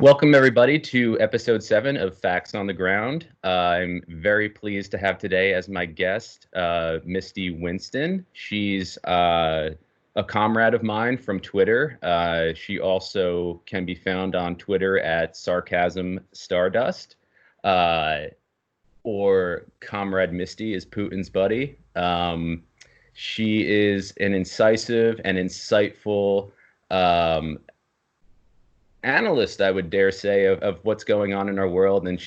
Welcome, everybody, to episode 7 of Facts on the Ground. I'm very pleased to have today as my guest, Misty Winston. She's a comrade of mine from Twitter. She also can be found on Twitter at Sarcasm Stardust, or Comrade Misty is Putin's buddy. She is an incisive and insightful analyst, I would dare say, of what's going on in our world, and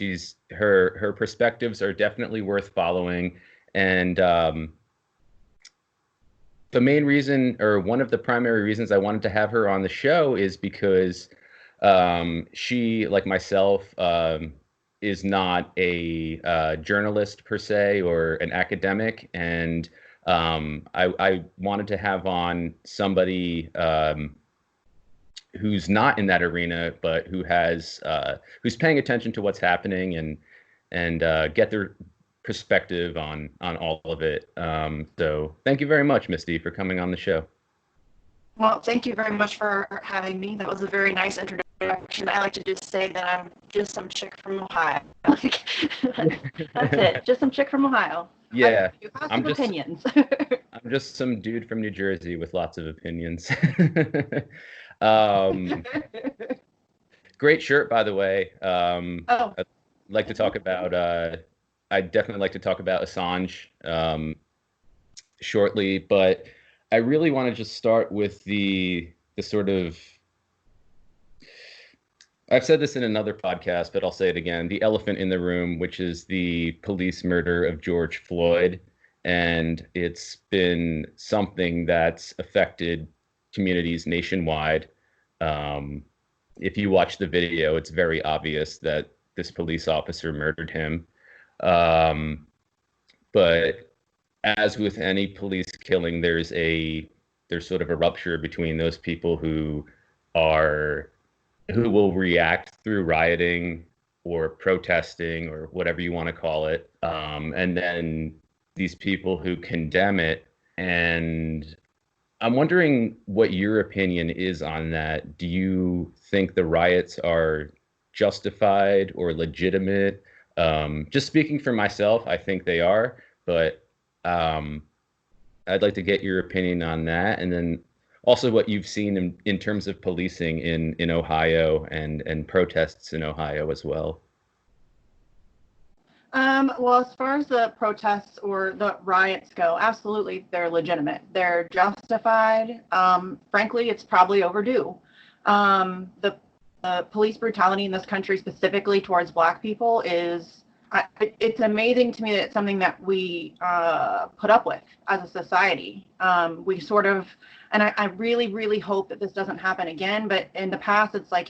her perspectives are definitely worth following. And the main reason, or one of the primary reasons I wanted to have her on the show, is because she, like myself, is not a journalist per se or an academic, and I wanted to have on somebody who's not in that arena, but who's paying attention to what's happening and get their perspective on all of it. So thank you very much, Misty, for coming on the show. Well, thank you very much for having me. That was a very nice introduction. I like to just say that I'm just some chick from Ohio. That's it. Just some chick from Ohio. Yeah. I'm just opinions. I'm just some dude from New Jersey with lots of opinions. Great shirt, by the way. I'd like to talk about I'd definitely like to talk about Assange shortly, but I really want to just start with the sort of, I've said this in another podcast, but I'll say it again, the elephant in the room, which is the police murder of George Floyd. And it's been something that's affected communities nationwide. If you watch the video, it's very obvious that this police officer murdered him. But as with any police killing, there's sort of a rupture between those people who will react through rioting or protesting or whatever you want to call it, and then these people who condemn it. And I'm wondering what your opinion is on that. Do you think the riots are justified or legitimate? Just speaking for myself, I think they are, but I'd like to get your opinion on that. And then also what you've seen in terms of policing in Ohio and protests in Ohio as well. Well, as far as the protests or the riots go, absolutely, they're legitimate. They're justified. Frankly, it's probably overdue. The police brutality in this country, specifically towards Black people, it's amazing to me that it's something that we put up with as a society. We sort of, and I really, really hope that this doesn't happen again. But in the past, it's like,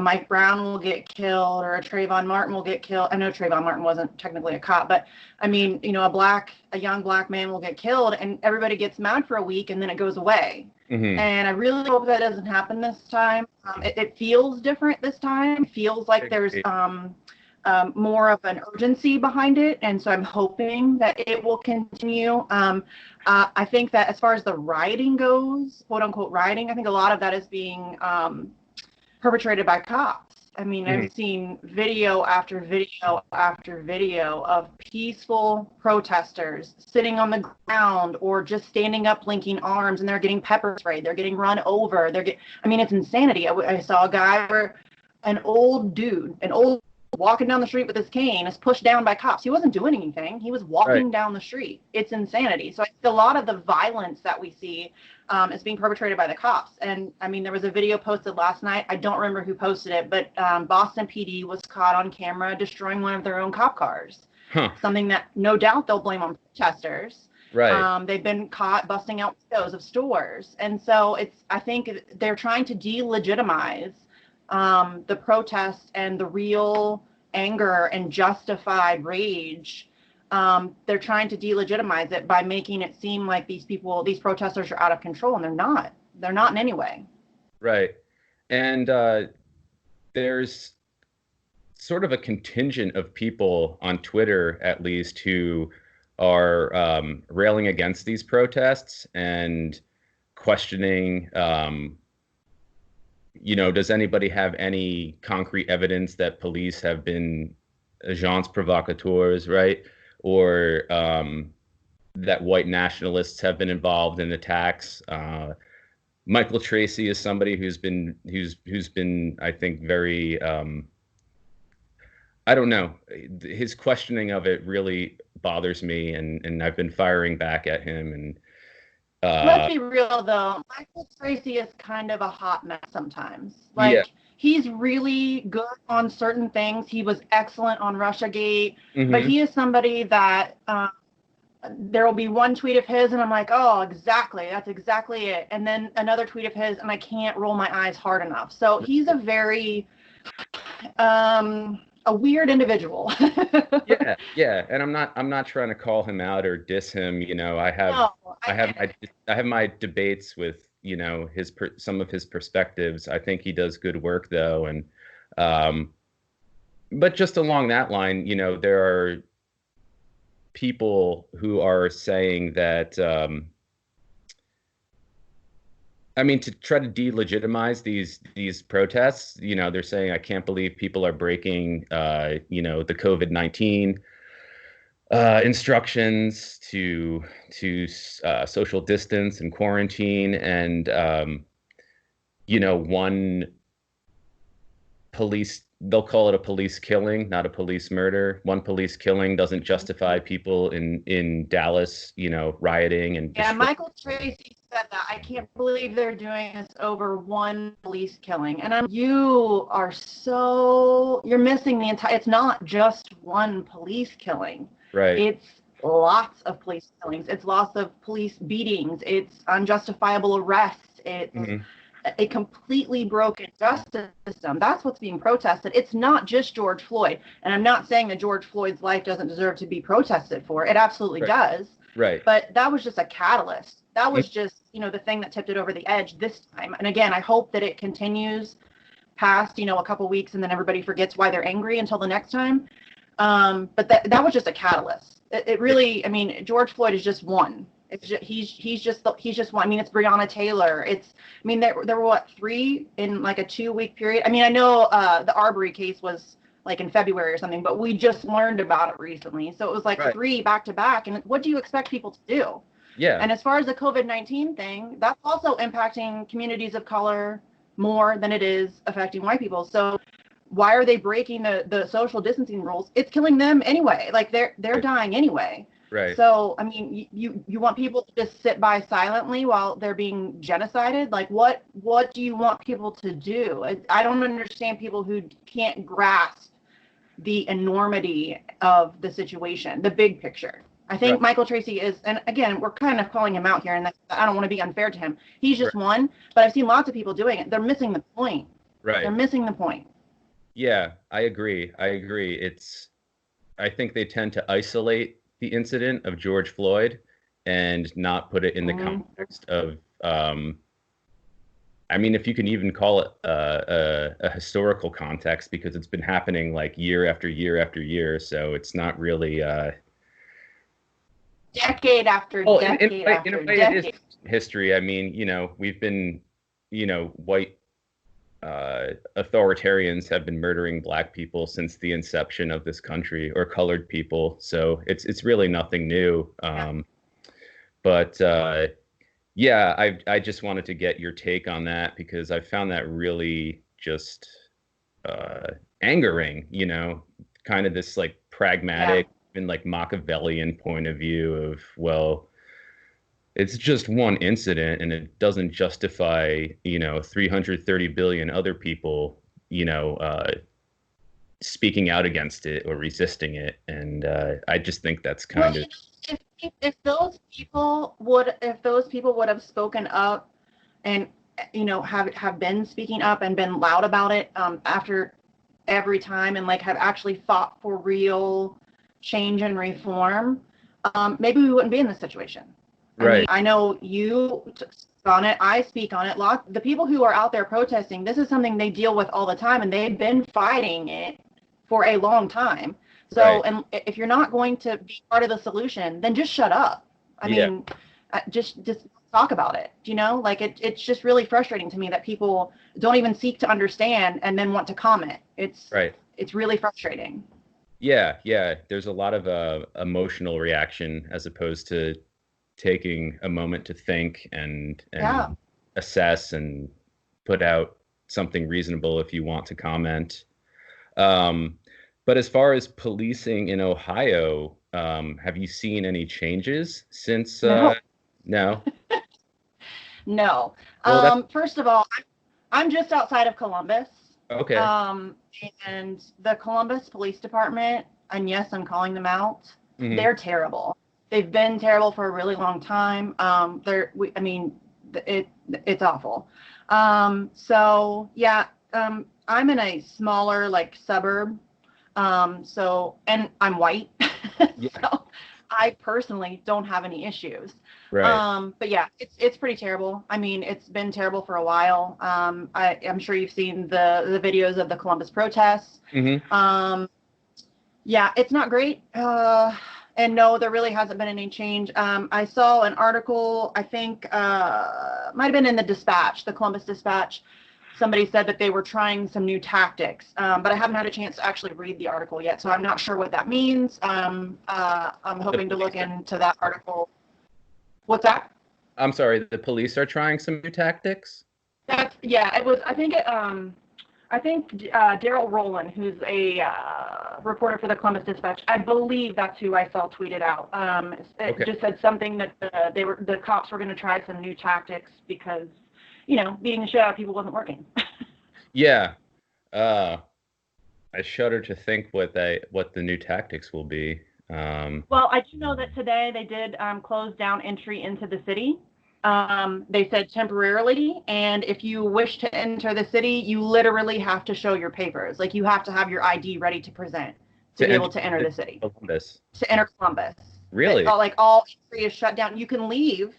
Mike Brown will get killed, or a Trayvon Martin will get killed. I know Trayvon Martin wasn't technically a cop, but a young Black man will get killed, and everybody gets mad for a week, and then it goes away. Mm-hmm. And I really hope that doesn't happen this time. It feels different this time. It feels like there's more of an urgency behind it, and so I'm hoping that it will continue. I think that as far as the rioting goes, quote unquote rioting, I think a lot of that is being perpetrated by cops. I mean, mm-hmm. I've seen video after video after video of peaceful protesters sitting on the ground or just standing up, linking arms, and they're getting pepper sprayed. They're getting run over. It's insanity. I saw a guy an old walking down the street with his cane is pushed down by cops. He wasn't doing anything. He was walking down the street. It's insanity. So I think a lot of the violence that we see is being perpetrated by the cops. And I mean, there was a video posted last night. I don't remember who posted it, but Boston PD was caught on camera destroying one of their own cop cars. Huh. Something that no doubt they'll blame on protesters. Right. They've been caught busting out windows of stores. And so I think they're trying to delegitimize the protests and the real anger and justified rage. They're trying to delegitimize it by making it seem like these protesters are out of control, and they're not. They're not in any way. Right. And there's sort of a contingent of people on Twitter, at least, who are railing against these protests and questioning does anybody have any concrete evidence that police have been agents provocateurs, right? Or that white nationalists have been involved in attacks. Michael Tracy is somebody who's been, I think, very, I don't know. His questioning of it really bothers me, and I've been firing back at him. And let's be real, though. Michael Tracy is kind of a hot mess sometimes. Yeah. He's really good on certain things. He was excellent on Russiagate, but he is somebody that there will be one tweet of his, and I'm like, oh, exactly. That's exactly it. And then another tweet of his, and I can't roll my eyes hard enough. So he's a very a weird individual. Yeah. And I'm not trying to call him out or diss him. I have my debates with, some of his perspectives. I think he does good work, though. And but just along that line, there are people who are saying that, to try to delegitimize these protests, they're saying, I can't believe people are breaking, the COVID-19 instructions to social distance and quarantine. And, one police, they'll call it a police killing, not a police murder. One police killing doesn't justify people in Dallas, rioting and Michael Tracy said that. I can't believe they're doing this over one police killing. And you're missing the entire. It's not just one police killing. Right. It's lots of police killings. It's lots of police beatings. It's unjustifiable arrests. It's a completely broken justice system. That's what's being protested. It's not just George Floyd. And I'm not saying that George Floyd's life doesn't deserve to be protested for. It absolutely does. Right. But that was just a catalyst. That was just, the thing that tipped it over the edge this time. And again, I hope that it continues past, a couple weeks, and then everybody forgets why they're angry until the next time. But that was just a catalyst. It really, George Floyd is just one. It's just, he's just one. It's Breonna Taylor. There were what, 3 in like a 2-week period. I know the Arbery case was like in February or something, but we just learned about it recently. So it was like 3 back to back. And what do you expect people to do? Yeah. And as far as the COVID-19 thing, that's also impacting communities of color more than it is affecting white people. So why are they breaking the social distancing rules? It's killing them anyway. Like they're dying anyway. Right. So, you want people to just sit by silently while they're being genocided? Like, what do you want people to do? I don't understand people who can't grasp the enormity of the situation, the big picture. I think Michael Tracy is, and again, we're kind of calling him out here, and I don't want to be unfair to him. He's just one, but I've seen lots of people doing it. They're missing the point. Right. They're missing the point. Yeah, I agree. I think they tend to isolate the incident of George Floyd and not put it in the context of, if you can even call it a historical context, because it's been happening like year after year after year. So it's not really decade after decade after in a way decade. It is history. We've been, white authoritarians have been murdering Black people since the inception of this country, or colored people. So it's really nothing new. But I just wanted to get your take on that, because I found that really just angering, kind of this like pragmatic and like Machiavellian point of view of, well, it's just one incident and it doesn't justify, 330 billion other people, speaking out against it or resisting it. And I just think that's kind of. If those people would have spoken up and, have been speaking up and been loud about it after every time, and like have actually fought for real change and reform, maybe we wouldn't be in this situation. Right. I know you speak on it. I speak on it. The people who are out there protesting, this is something they deal with all the time, and they've been fighting it for a long time. So, and if you're not going to be part of the solution, then just shut up. Just talk about it. You know, like it's just really frustrating to me that people don't even seek to understand and then want to comment. Right. It's really frustrating. Yeah, yeah. There's a lot of emotional reaction as opposed to taking a moment to think and assess and put out something reasonable if you want to comment. But as far as policing in Ohio, have you seen any changes since? No. No. No. Well, that's First of all, I'm just outside of Columbus. okay. And the Columbus Police Department, and yes, I'm calling them out, they're terrible. They've been terrible for a really long time. It's awful. So yeah, I'm in a smaller like suburb. And I'm white. Yeah. So I personally don't have any issues. Right. But yeah, it's pretty terrible. I mean, it's been terrible for a while. I'm sure you've seen the videos of the Columbus protests. Yeah, it's not great. And no, there really hasn't been any change. I saw an article, I think, might have been in the Dispatch, the Columbus Dispatch. Somebody said that they were trying some new tactics, but I haven't had a chance to actually read the article yet, so I'm not sure what that means. I'm hoping to look into that article. What's that? I'm sorry, the police are trying some new tactics? It was, I think Daryl Rowland, who's a reporter for the Columbus Dispatch, I believe that's who I saw tweeted out. It just said something that the cops were going to try some new tactics because, beating the shit out of people wasn't working. Yeah. I shudder to think what the new tactics will be. Well, I do know that today they did close down entry into the city. They said temporarily, and if you wish to enter the city, you literally have to show your papers. Like, you have to have your ID ready to present to be able to enter the city. Columbus. To enter Columbus. Really? All entry is shut down. You can leave,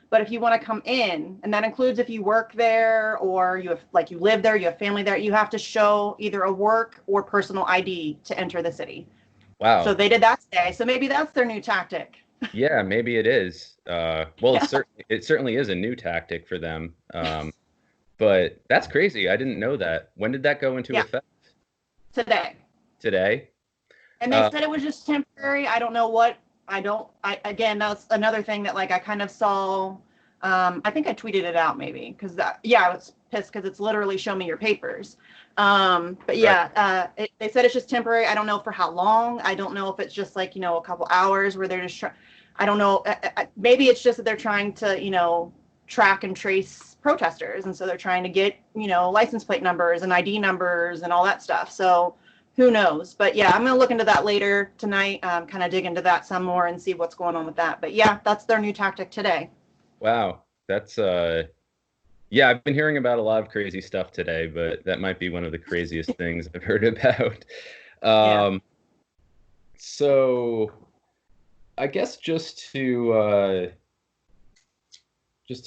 but if you want to come in, and that includes if you work there or you live there, you have family there, you have to show either a work or personal ID to enter the city. Wow. So they did that today. So maybe that's their new tactic. Yeah, maybe it is. It certainly is a new tactic for them. But that's crazy. I didn't know that. When did that go into effect? Today. And they said it was just temporary. I don't know what. Again, that's another thing that I kind of saw. I think I tweeted it out maybe because I was pissed because it's literally show me your papers. But yeah, they said it's just temporary. I don't know for how long. I don't know if it's just a couple hours where they're just I don't know. Maybe it's just that they're trying to, track and trace protesters. And so they're trying to get, license plate numbers and ID numbers and all that stuff. So who knows? But yeah, I'm going to look into that later tonight, kind of dig into that some more and see what's going on with that. But yeah, that's their new tactic today. Wow. That's, yeah, I've been hearing about a lot of crazy stuff today, but that might be one of the craziest things I've heard about. So I guess just to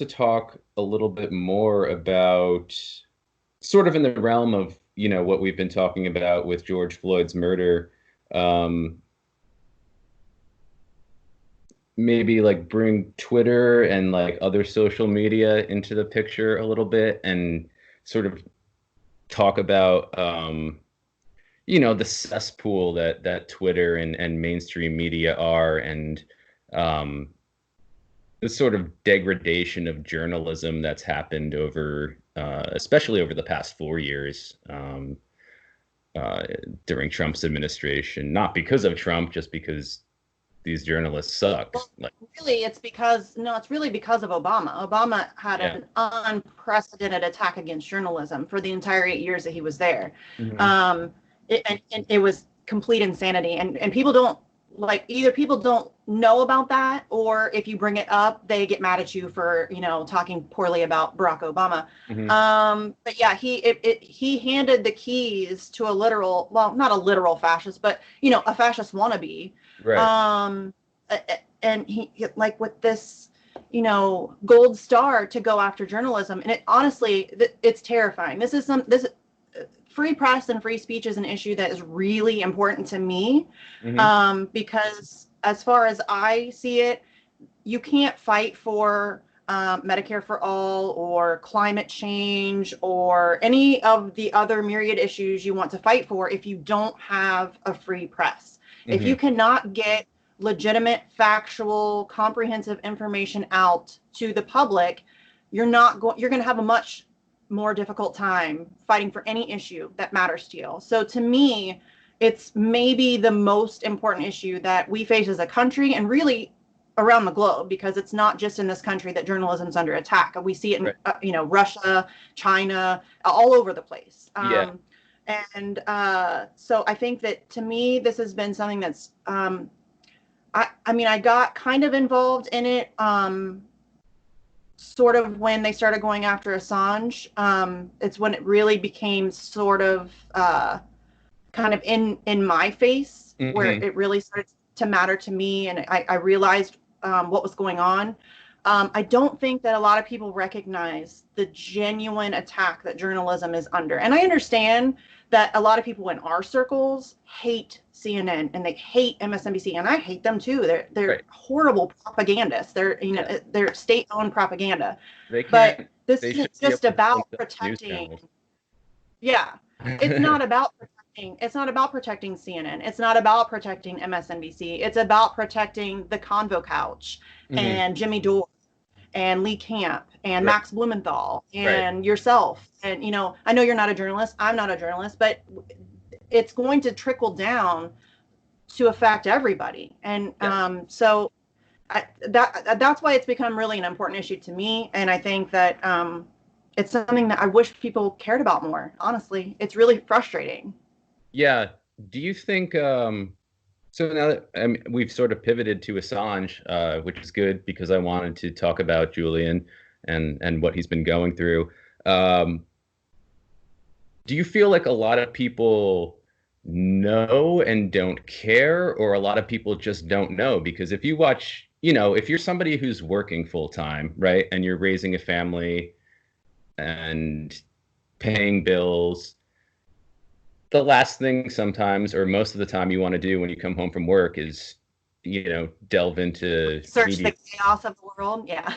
talk a little bit more about sort of in the realm of, what we've been talking about with George Floyd's murder, maybe bring Twitter and other social media into the picture a little bit and sort of talk about, the cesspool that Twitter and mainstream media are, and the sort of degradation of journalism that's happened over, especially over the past 4 years, during Trump's administration. Not because of Trump, just because these journalists suck. Well, really, it's really because of Obama. Obama had an unprecedented attack against journalism for the entire 8 years that he was there. It was complete insanity, and people don't either people don't know about that, or if you bring it up, they get mad at you for talking poorly about Barack Obama. But yeah, he handed the keys to a literal, well, not a literal fascist, but a fascist wannabe. Right. And he with this gold star to go after journalism, and it's terrifying. This free press and free speech is an issue that is really important to me, because as far as I see it, you can't fight for Medicare for all or climate change or any of the other myriad issues you want to fight for if you don't have a free press. If you cannot get legitimate, factual, comprehensive information out to the public, you're going to have a much more difficult time fighting for any issue that matters to you. So to me, it's maybe the most important issue that we face as a country and really around the globe, because it's not just in this country that journalism's under attack. We see it in Russia, China, all over the place. And so I think that to me, this has been something that's, I mean, I got kind of involved in it sort of when they started going after Assange. It's when it really became sort of kind of in my face, where it really started to matter to me, and I realized what was going on. I don't think that a lot of people recognize the genuine attack that journalism is under. And I understand that a lot of people in our circles hate CNN and they hate MSNBC, and I hate them too. They're horrible propagandists. They're state-owned propaganda. But this isn't just about protecting. Yeah, it's not about protecting. It's not about protecting CNN. It's not about protecting MSNBC. It's about protecting the Convo Couch and Jimmy Dore and Lee Camp and Max Blumenthal and yourself. And, I know you're not a journalist. I'm not a journalist, but it's going to trickle down to affect everybody. And so that's why it's become really an important issue to me. And I think that it's something that I wish people cared about more. Honestly, it's really frustrating. Yeah. Do you think, so now that we've sort of pivoted to Assange, which is good because I wanted to talk about Julian and what he's been going through. Do you feel like a lot of people know and don't care, or a lot of people just don't know? Because if you watch, if you're somebody who's working full time, right, and you're raising a family and paying bills, the last thing sometimes, or most of the time, you want to do when you come home from work is, delve into search the chaos of the world. Yeah.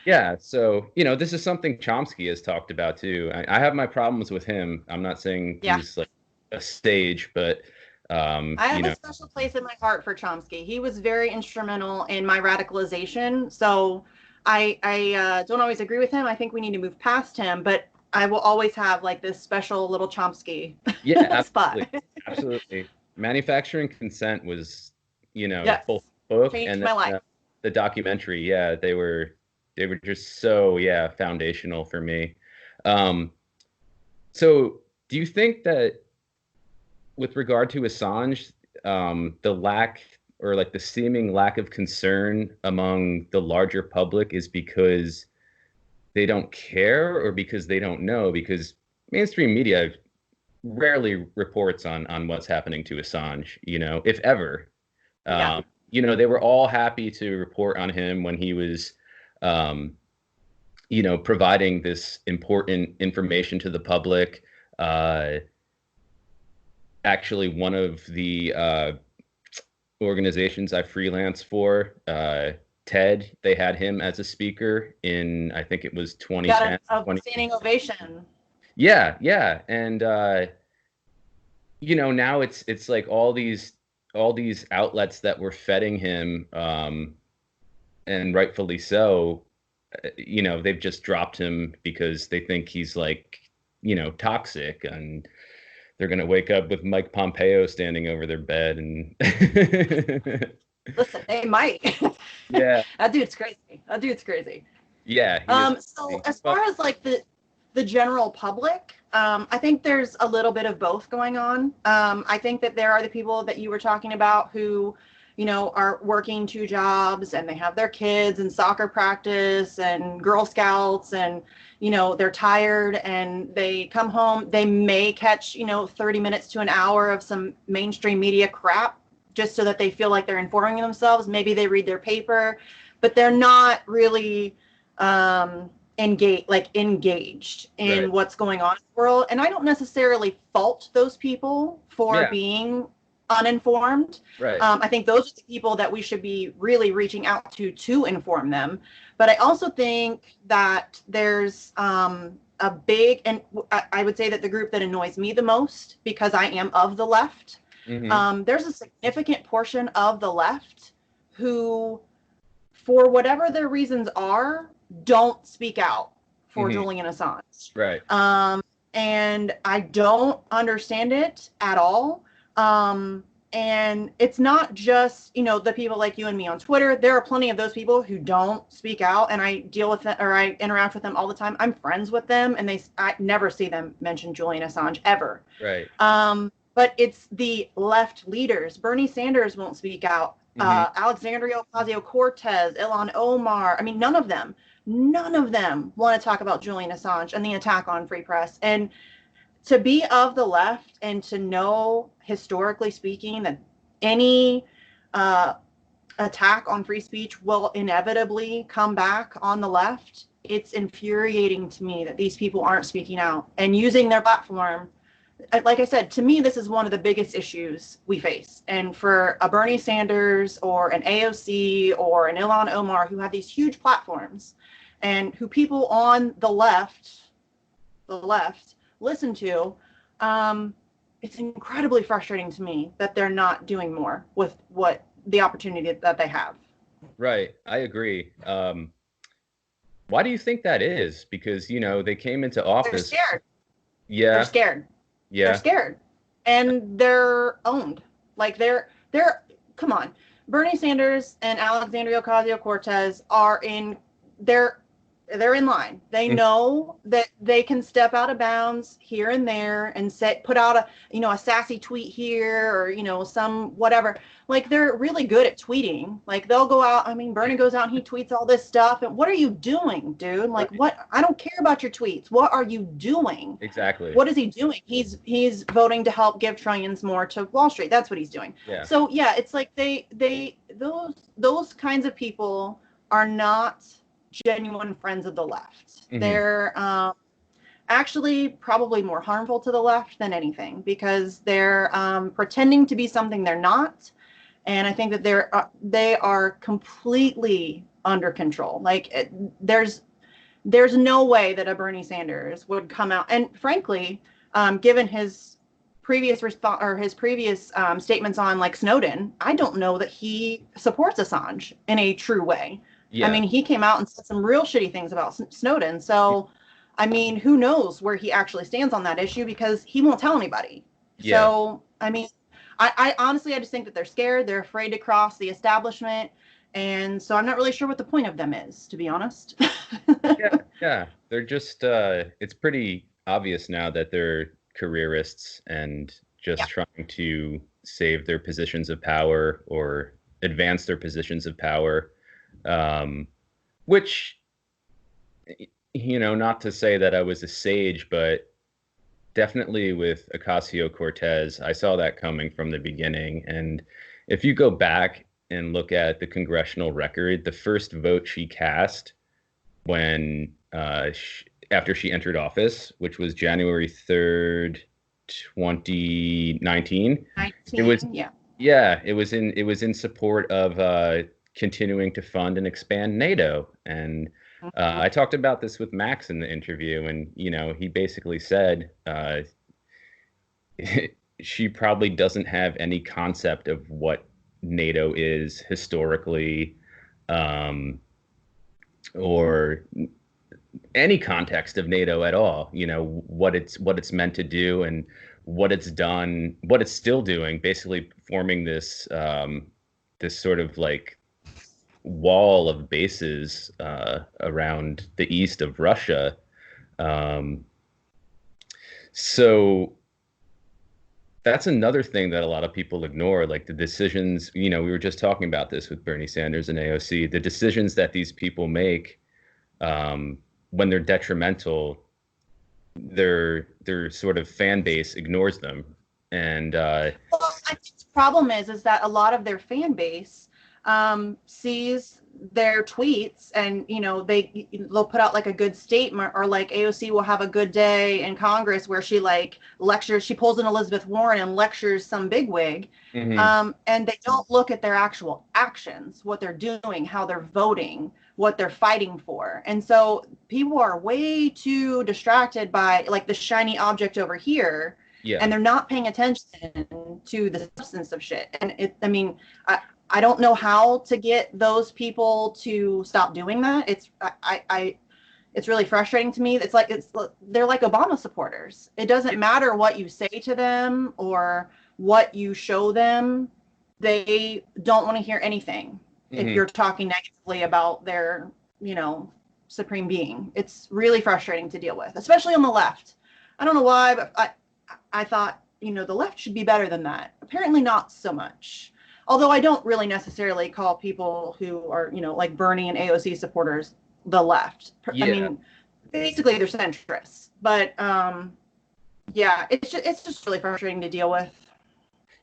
Yeah. So, this is something Chomsky has talked about too. I have my problems with him. I'm not saying he's like a stage, but I have a special place in my heart for Chomsky. He was very instrumental in my radicalization. So I don't always agree with him. I think we need to move past him, but I will always have like this special little Chomsky spot. Absolutely. Manufacturing Consent was, full book. Changed and my life. The documentary, they were just so foundational for me. So do you think that with regard to Assange, the lack, or like the seeming lack of concern among the larger public is because they don't care, or because they don't know? Because mainstream media rarely reports on what's happening to Assange, if ever. They were all happy to report on him when he was, providing this important information to the public. Actually, one of the organizations I freelance for, TED, they had him as a speaker in, I think it was 2010. Got a standing ovation. Yeah. And, now it's like all these outlets that were feeding him, and rightfully so, they've just dropped him because they think he's like, toxic, and they're going to wake up with Mike Pompeo standing over their bed and listen, they might. Yeah. That dude's crazy. Yeah. So as far as like the general public, I think there's a little bit of both going on. I think that there are the people that you were talking about who, are working 2 jobs and they have their kids and soccer practice and Girl Scouts, and, they're tired and they come home. They may catch, 30 minutes to an hour of some mainstream media crap just so that they feel like they're informing themselves. Maybe they read their paper, but they're not really engaged in what's going on in the world. And I don't necessarily fault those people for being uninformed. Right. I think those are the people that we should be really reaching out to inform them. But I also think that there's a big, and I would say that the group that annoys me the most, because I am of the left, there's a significant portion of the left who, for whatever their reasons are, don't speak out for Julian Assange. Right. And I don't understand it at all. And it's not just, the people like you and me on Twitter. There are plenty of those people who don't speak out, and I deal with them, or I interact with them all the time. I'm friends with them, and I never see them mention Julian Assange ever. Right. But it's the left leaders. Bernie Sanders won't speak out. Alexandria Ocasio-Cortez, Ilhan Omar. I mean, none of them want to talk about Julian Assange and the attack on free press. And to be of the left and to know, historically speaking, that any attack on free speech will inevitably come back on the left, it's infuriating to me that these people aren't speaking out and using their platform. Like I said, to me, this is one of the biggest issues we face. And for a Bernie Sanders or an AOC or an Ilhan Omar, who have these huge platforms and who people on the left listen to, it's incredibly frustrating to me that they're not doing more with what the opportunity that they have. Right. I agree. Why do you think that is? Because, they came into office. They're scared. Yeah. They're scared. Yeah. They're scared. And they're owned. Like come on. Bernie Sanders and Alexandria Ocasio-Cortez they're in line. They know that they can step out of bounds here and there and put out a sassy tweet here or, some whatever. Like, they're really good at tweeting. Like, they'll go out. I mean, Bernie goes out and he tweets all this stuff. And what are you doing, dude? Like, what? I don't care about your tweets. What are you doing? Exactly. What is he doing? He's voting to help give trillions more to Wall Street. That's what he's doing. Yeah. So, yeah, it's like those kinds of people are not genuine friends of the left. They're actually probably more harmful to the left than anything, because they're pretending to be something they're not. And I think that they are completely under control. Like, there's no way that a Bernie Sanders would come out. And frankly, given his previous statements on, like, Snowden, I don't know that he supports Assange in a true way. Yeah. I mean, he came out and said some real shitty things about Snowden. So, I mean, who knows where he actually stands on that issue, because he won't tell anybody. Yeah. So, I mean, I honestly, I just think that they're scared. They're afraid to cross the establishment. And so I'm not really sure what the point of them is, to be honest. Yeah. They're just, it's pretty obvious now that they're careerists and just trying to save their positions of power or advance their positions of power. Which, not to say that I was a sage, but definitely with Ocasio-Cortez, I saw that coming from the beginning. And if you go back and look at the congressional record, the first vote she cast when after she entered office, which was January 3rd, 2019, it was in support of continuing to fund and expand NATO. And I talked about this with Max in the interview, and he basically said she probably doesn't have any concept of what NATO is historically, or any context of NATO at all. What it's meant to do and what it's done, what it's still doing, basically forming this this sort of like wall of bases around the east of Russia. So that's another thing that a lot of people ignore, like the decisions, we were just talking about this with Bernie Sanders and AOC, the decisions that these people make when they're detrimental, their sort of fan base ignores them. And well, I think the problem is that a lot of their fan base sees their tweets and, you know, they'll put out like a good statement, or like AOC will have a good day in Congress where she like lectures, she pulls in Elizabeth Warren and lectures some bigwig. And they don't look at their actual actions, what they're doing, how they're voting, what they're fighting for. And so people are way too distracted by like the shiny object over here. Yeah. And they're not paying attention to the substance of shit. And I don't know how to get those people to stop doing that. It's really frustrating to me. They're like Obama supporters. It doesn't matter what you say to them or what you show them. They don't want to hear anything if you're talking negatively about their, you know, supreme being. It's really frustrating to deal with, especially on the left. I don't know why, but I thought, you know, the left should be better than that. Apparently not so much. Although I don't really necessarily call people who are, you know, like Bernie and AOC supporters the left. Yeah. I mean, basically they're centrists. But yeah, it's just really frustrating to deal with.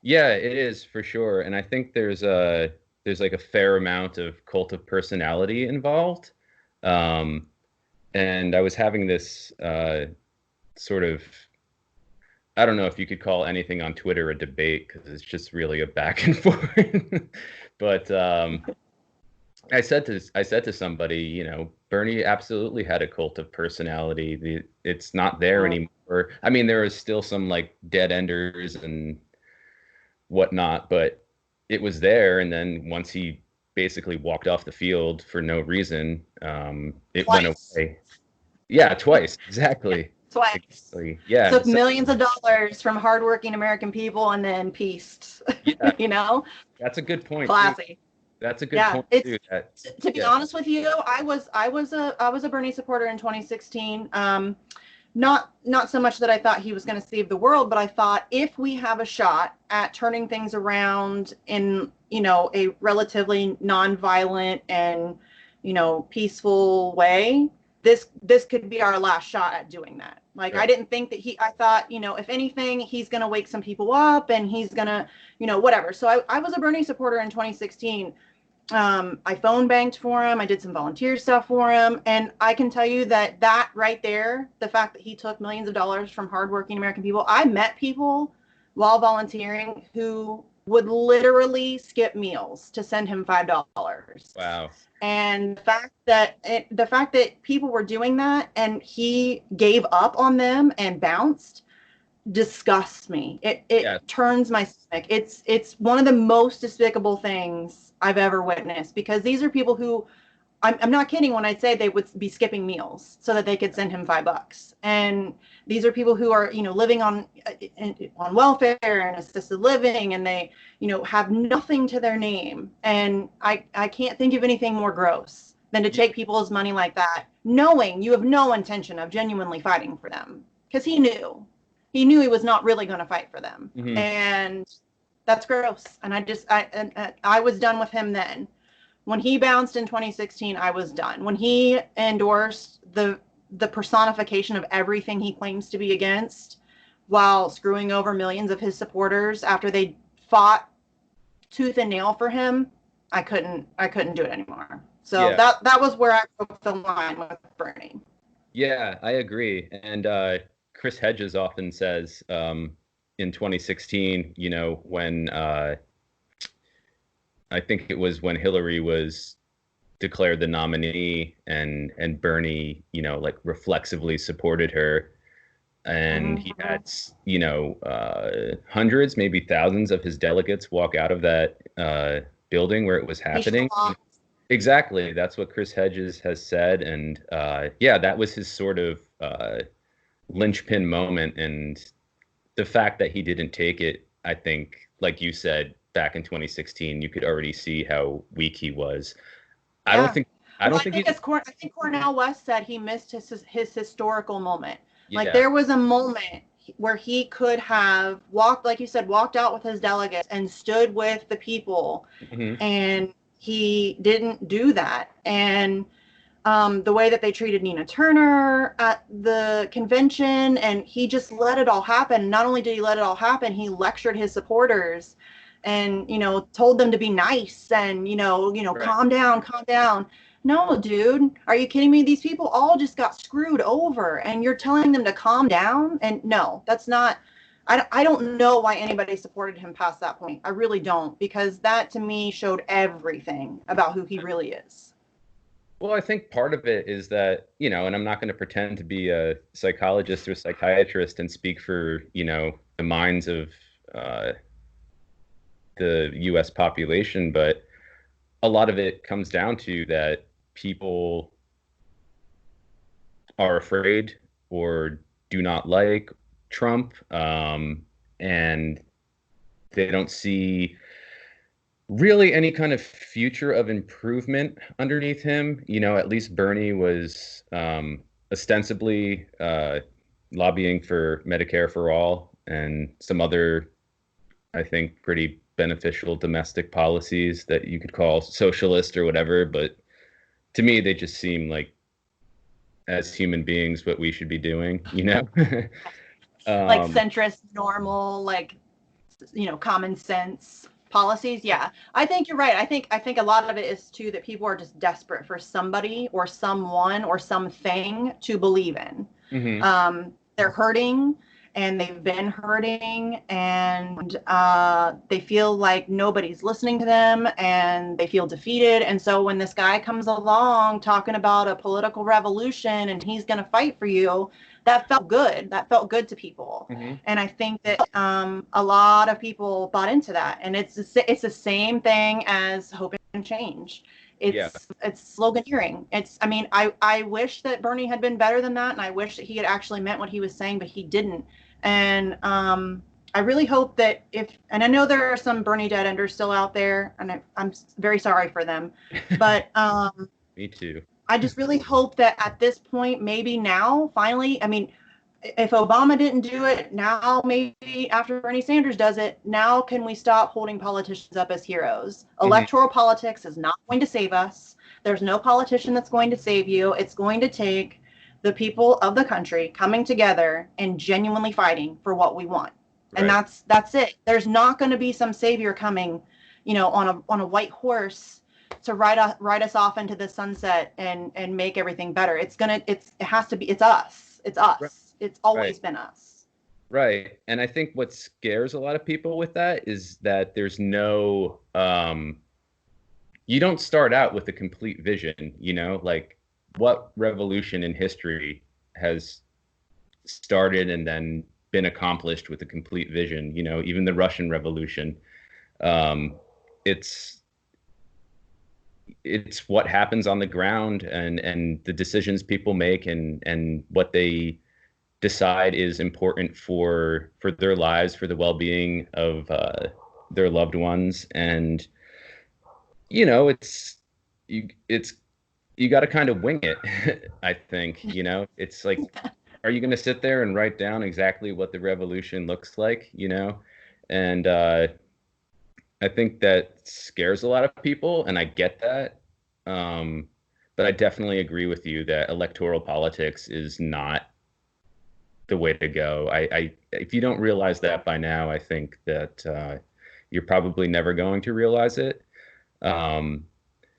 Yeah, it is for sure. And I think there's like a fair amount of cult of personality involved. And I was having this sort of, I don't know if you could call anything on Twitter a debate, because it's just really a back and forth. But I said to somebody, you know, Bernie absolutely had a cult of personality. It's not there anymore. I mean, there is still some like dead enders and whatnot, but it was there. And then once he basically walked off the field for no reason, it went away. Yeah, twice. Exactly. Twice. Exactly. Yeah. Took millions of dollars from hardworking American people and then pieced. Yeah. You know? That's a good point. Classy. Too. That's a good point too. To be honest with you, I was a Bernie supporter in 2016. Not so much that I thought he was going to save the world, but I thought if we have a shot at turning things around in, you know, a relatively nonviolent and, you know, peaceful way, this could be our last shot at doing that. Like, I didn't think that I thought, you know, if anything, he's going to wake some people up and he's going to, you know, whatever. So I was a Bernie supporter in 2016. I phone banked for him. I did some volunteer stuff for him. And I can tell you that right there, the fact that he took millions of dollars from hardworking American people, I met people while volunteering who would literally skip meals to send him $5. Wow. And the fact that people were doing that and he gave up on them and bounced disgusts me. It turns my stomach. It's one of the most despicable things I've ever witnessed, because these are people who, I'm not kidding when I say they would be skipping meals so that they could send him $5. And these are people who are, you know, living on welfare and assisted living, and they, you know, have nothing to their name. And I can't think of anything more gross than to take people's money like that, knowing you have no intention of genuinely fighting for them, because he knew he was not really going to fight for them. Mm-hmm. And that's gross. And I was done with him then. When he bounced in 2016, I was done. When he endorsed the personification of everything he claims to be against, while screwing over millions of his supporters after they fought tooth and nail for him, I couldn't do it anymore. So that was where I broke the line with Bernie. Yeah, I agree. And Chris Hedges often says in 2016, you know, when I think it was when Hillary was declared the nominee and Bernie, you know, like reflexively supported her, and he had, you know, hundreds, maybe thousands of his delegates walk out of that building where it was happening. Exactly. That's what Chris Hedges has said. And that was his sort of linchpin moment. And the fact that he didn't take it, I think, like you said, back in 2016, you could already see how weak he was. I think Cornel West said he missed his historical moment. Yeah. Like, there was a moment where he could have walked, like you said, walked out with his delegates and stood with the people, and he didn't do that. And the way that they treated Nina Turner at the convention, and he just let it all happen. Not only did he let it all happen, he lectured his supporters and, told them to be nice and, Right. calm down, calm down. No, dude, are you kidding me? These people all just got screwed over and you're telling them to calm down? And no, that's not, I don't know why anybody supported him past that point. I really don't, because that to me showed everything about who he really is. Well, I think part of it is that, and I'm not going to pretend to be a psychologist or psychiatrist and speak for, the minds of uh, the US population, but a lot of it comes down to that people are afraid or do not like Trump, and they don't see really any kind of future of improvement underneath him. At least Bernie was ostensibly lobbying for Medicare for all and some other, I think, pretty beneficial domestic policies that you could call socialist or whatever. But to me, they just seem like, as human beings, what we should be doing. Like um, centrist, normal, like, common sense policies. Yeah, I think you're right. I think a lot of it is too that people are just desperate for somebody or someone or something to believe in. mhm, They're hurting and they've been hurting, and they feel like nobody's listening to them and they feel defeated. And so when this guy comes along talking about a political revolution and he's going to fight for you, that felt good. That felt good to people. mhm. And I think that a lot of people bought into that. And it's the same thing as hope and change. Yeah, It's sloganeering. I wish that Bernie had been better than that, and I wish that he had actually meant what he was saying, but he didn't. And I really hope that and I know there are some Bernie dead enders still out there, and I'm very sorry for them, but me too. I just really hope that at this point, maybe now, finally, I mean, if Obama didn't do it, now maybe after Bernie Sanders does it, now can we stop holding politicians up as heroes? Mhm. Electoral politics is not going to save us. There's no politician that's going to save you. It's going to take the people of the country coming together and genuinely fighting for what we want. And Right. that's it. There's not going to be some savior coming, on a white horse to ride us off into the sunset and make everything better. It has to be, it's us. It's Right. us. It's Right. always been us. Right. And I think what scares a lot of people with that is that there's no, you don't start out with a complete vision, like what revolution in history has started and then been accomplished with a complete vision, even the Russian Revolution. Um, it's it's what happens on the ground and the decisions people make and what they decide is important for their lives, for the well-being of their loved ones. And it's you got to kind of wing it. I think, it's like, are you going to sit there and write down exactly what the revolution looks like, and I think that scares a lot of people, and I get that. But I definitely agree with you that electoral politics is not the way to go. If you don't realize that by now, I think that you're probably never going to realize it. Um,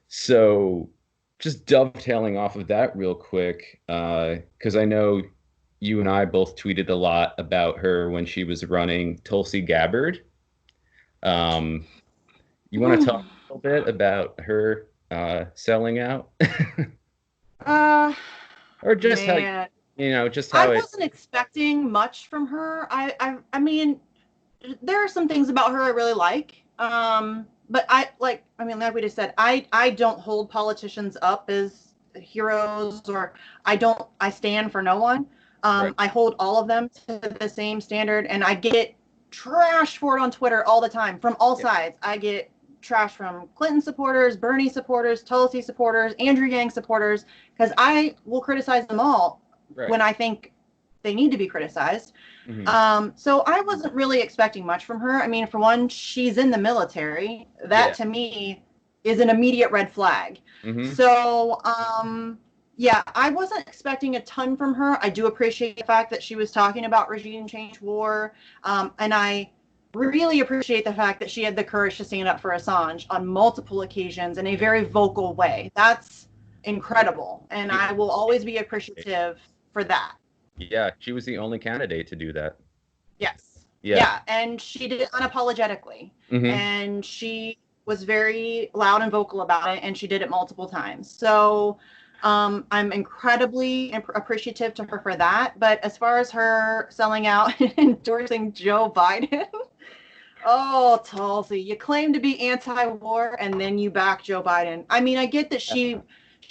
so just dovetailing off of that real quick, because I know you and I both tweeted a lot about her when she was running, Tulsi Gabbard. Um, you want to talk a little bit about her selling out, uh or just how Man, just I how it. wasn't expecting much from her. I mean, there are some things about her I really like. But like we just said, I don't hold politicians up as heroes, or I stand for no one. Right, I hold all of them to the same standard, and I get trashed for it on Twitter all the time from all yeah, sides. I get trash from Clinton supporters, Bernie supporters, Tulsi supporters, Andrew Yang supporters, because I will criticize them all right, when I think they need to be criticized. hmm, So I wasn't really expecting much from her. I mean, for one, she's in the military. That yeah, to me is an immediate red flag. hmm, So, yeah, I wasn't expecting a ton from her. I do appreciate the fact that she was talking about regime change war. And really appreciate the fact that she had the courage to stand up for Assange on multiple occasions in a very vocal way. That's incredible. And I will always be appreciative for that. Yeah, she was the only candidate to do that. Yes. Yeah. Yeah. And she did it unapologetically. Mm-hmm. And she was very loud and vocal about it. And she did it multiple times. So I'm incredibly appreciative to her for that. But as far as her selling out and endorsing Joe Biden, oh, Tulsi, you claim to be anti-war and then you back Joe Biden. I mean, I get that she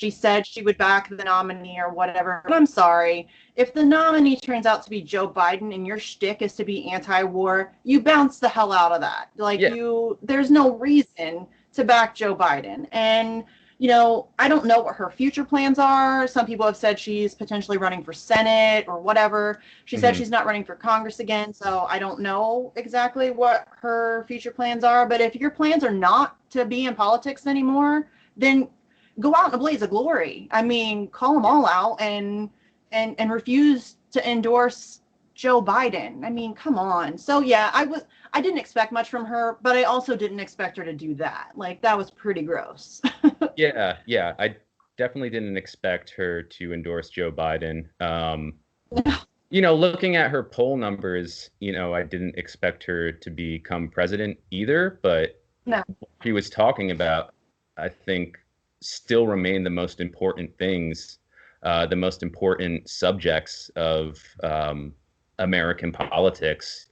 said she would back the nominee or whatever, but I'm sorry. If the nominee turns out to be Joe Biden and your shtick is to be anti-war, you bounce the hell out of that. Like Yeah. there's no reason to back Joe Biden. And I don't know what her future plans are. Some people have said she's potentially running for Senate or whatever. She said she's not running for Congress again, so I don't know exactly what her future plans are. But if your plans are not to be in politics anymore, then go out in a blaze of glory. I mean, call them all out and refuse to endorse Joe Biden. I mean, come on. So yeah, I didn't expect much from her, but I also didn't expect her to do that. Like, that was pretty gross. Yeah. I definitely didn't expect her to endorse Joe Biden. Looking at her poll numbers, I didn't expect her to become president either, but No. what she was talking about, I think, still remain the most important things, the most important subjects of American politics.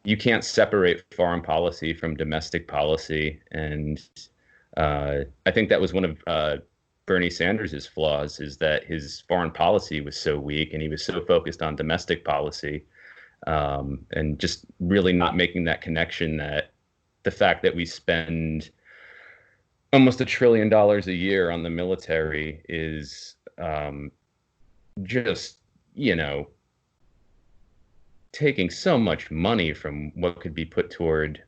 You can't separate foreign policy from domestic policy. And I think that was one of Bernie Sanders' flaws, is that his foreign policy was so weak and he was so focused on domestic policy, and just really not making that connection that the fact that we spend almost $1 trillion a year on the military is just, taking so much money from what could be put toward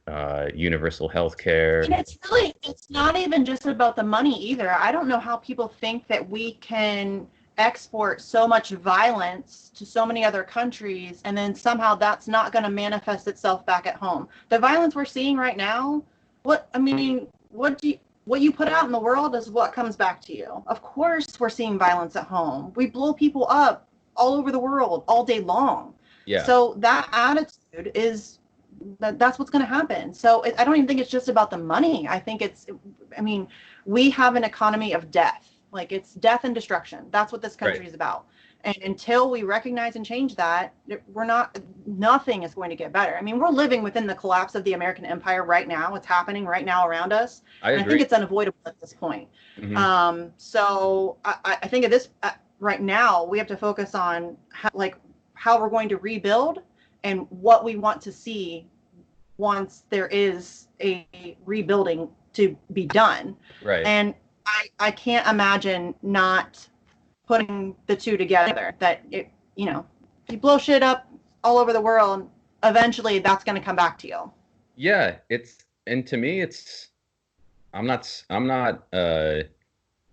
universal health care. And it's not even just about the money either. I don't know how people think that we can export so much violence to so many other countries and then somehow that's not going to manifest itself back at home. The violence we're seeing right now, what you put out in the world is what comes back to you. Of course we're seeing violence at home. We blow people up all over the world all day long. Yeah. So that attitude is that's what's going to happen. So I don't even think it's just about the money. I think we have an economy of death. Like, it's death and destruction. That's what this country is about. And until we recognize and change that, nothing is going to get better. I mean, we're living within the collapse of the American empire right now. It's happening right now around us. I agree. And I think it's unavoidable at this point. Mm-hmm. So I think right now, we have to focus on how we're going to rebuild and what we want to see once there is a rebuilding to be done. Right. And I can't imagine not putting the two together, that if you blow shit up all over the world, eventually that's going to come back to you. Yeah, to me, I'm not a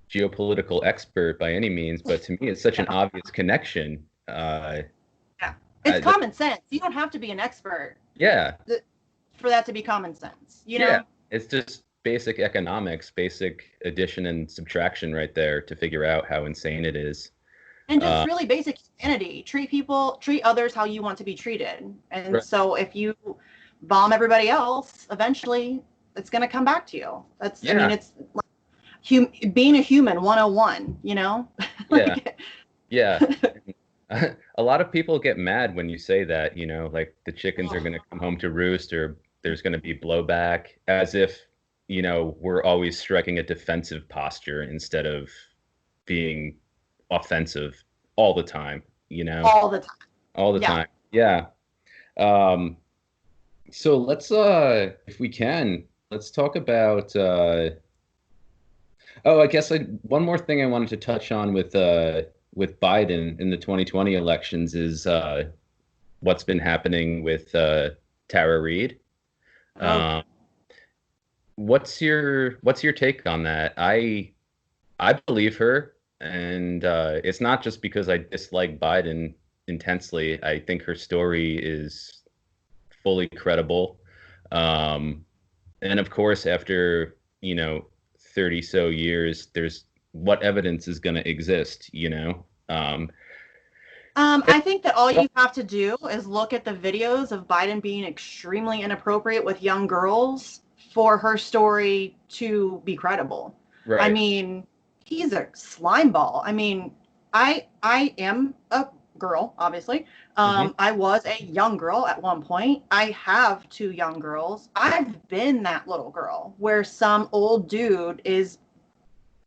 geopolitical expert by any means, but to me it's such an obvious connection. It's common sense. You don't have to be an expert. Yeah. For that to be common sense, Yeah, it's just basic economics, basic addition and subtraction right there to figure out how insane it is. And just really basic humanity. Treat others how you want to be treated. And right. So if you bomb everybody else, eventually it's going to come back to you. It's like being a human 101, Yeah. A lot of people get mad when you say that, like the chickens are going to come home to roost, or there's going to be blowback, as if, we're always striking a defensive posture instead of being offensive all the time, All the time. Yeah. So let's, if we can, let's talk about, I guess one more thing I wanted to touch on with Biden in the 2020 elections is what's been happening with Tara Reade. What's your take on that? I believe her, and it's not just because I dislike Biden intensely. I think her story is fully credible. And of course, after, 30 so years, there's what evidence is going to exist, I think that all you have to do is look at the videos of Biden being extremely inappropriate with young girls for her story to be credible. Right. I mean, he's a slime ball. I mean, I am a girl, obviously. I was a young girl at one point. I have two young girls. I've been that little girl where some old dude is,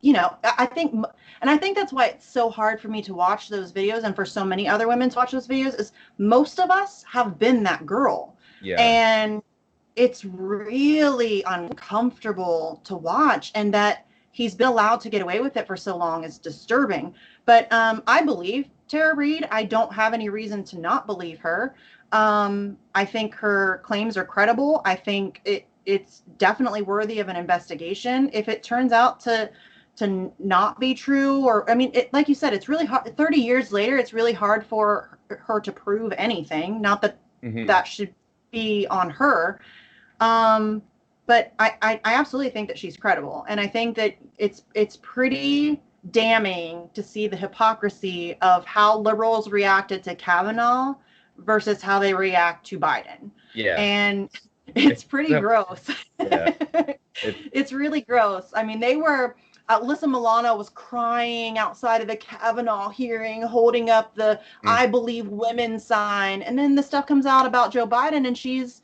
I think, and I think that's why it's so hard for me to watch those videos, and for so many other women to watch those videos, is most of us have been that girl. Yeah. And it's really uncomfortable to watch, and that he's been allowed to get away with it for so long is disturbing. But I believe Tara Reade. I don't have any reason to not believe her. I think her claims are credible. I think it's definitely worthy of an investigation. If it turns out to not be true, or I mean, like you said, it's really hard. 30 years later, it's really hard for her to prove anything. Not that that should be on her. But I absolutely think that she's credible. And I think that it's pretty damning to see the hypocrisy of how liberals reacted to Kavanaugh versus how they react to Biden. Yeah. And it's pretty gross. Yeah. It's really gross. I mean, Alyssa Milano was crying outside of the Kavanaugh hearing, holding up the I believe women sign. And then the stuff comes out about Joe Biden, and she's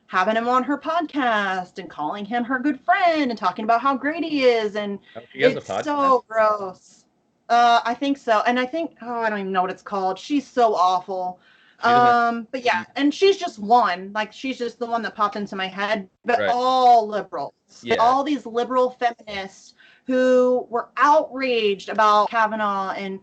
having him on her podcast and calling him her good friend and talking about how great he is. And it's so gross. I think so. And I think, I don't even know what it's called. She's so awful. But yeah, and she's just one. Like, she's just the one that popped into my head. But all liberals, all these liberal feminists who were outraged about Kavanaugh and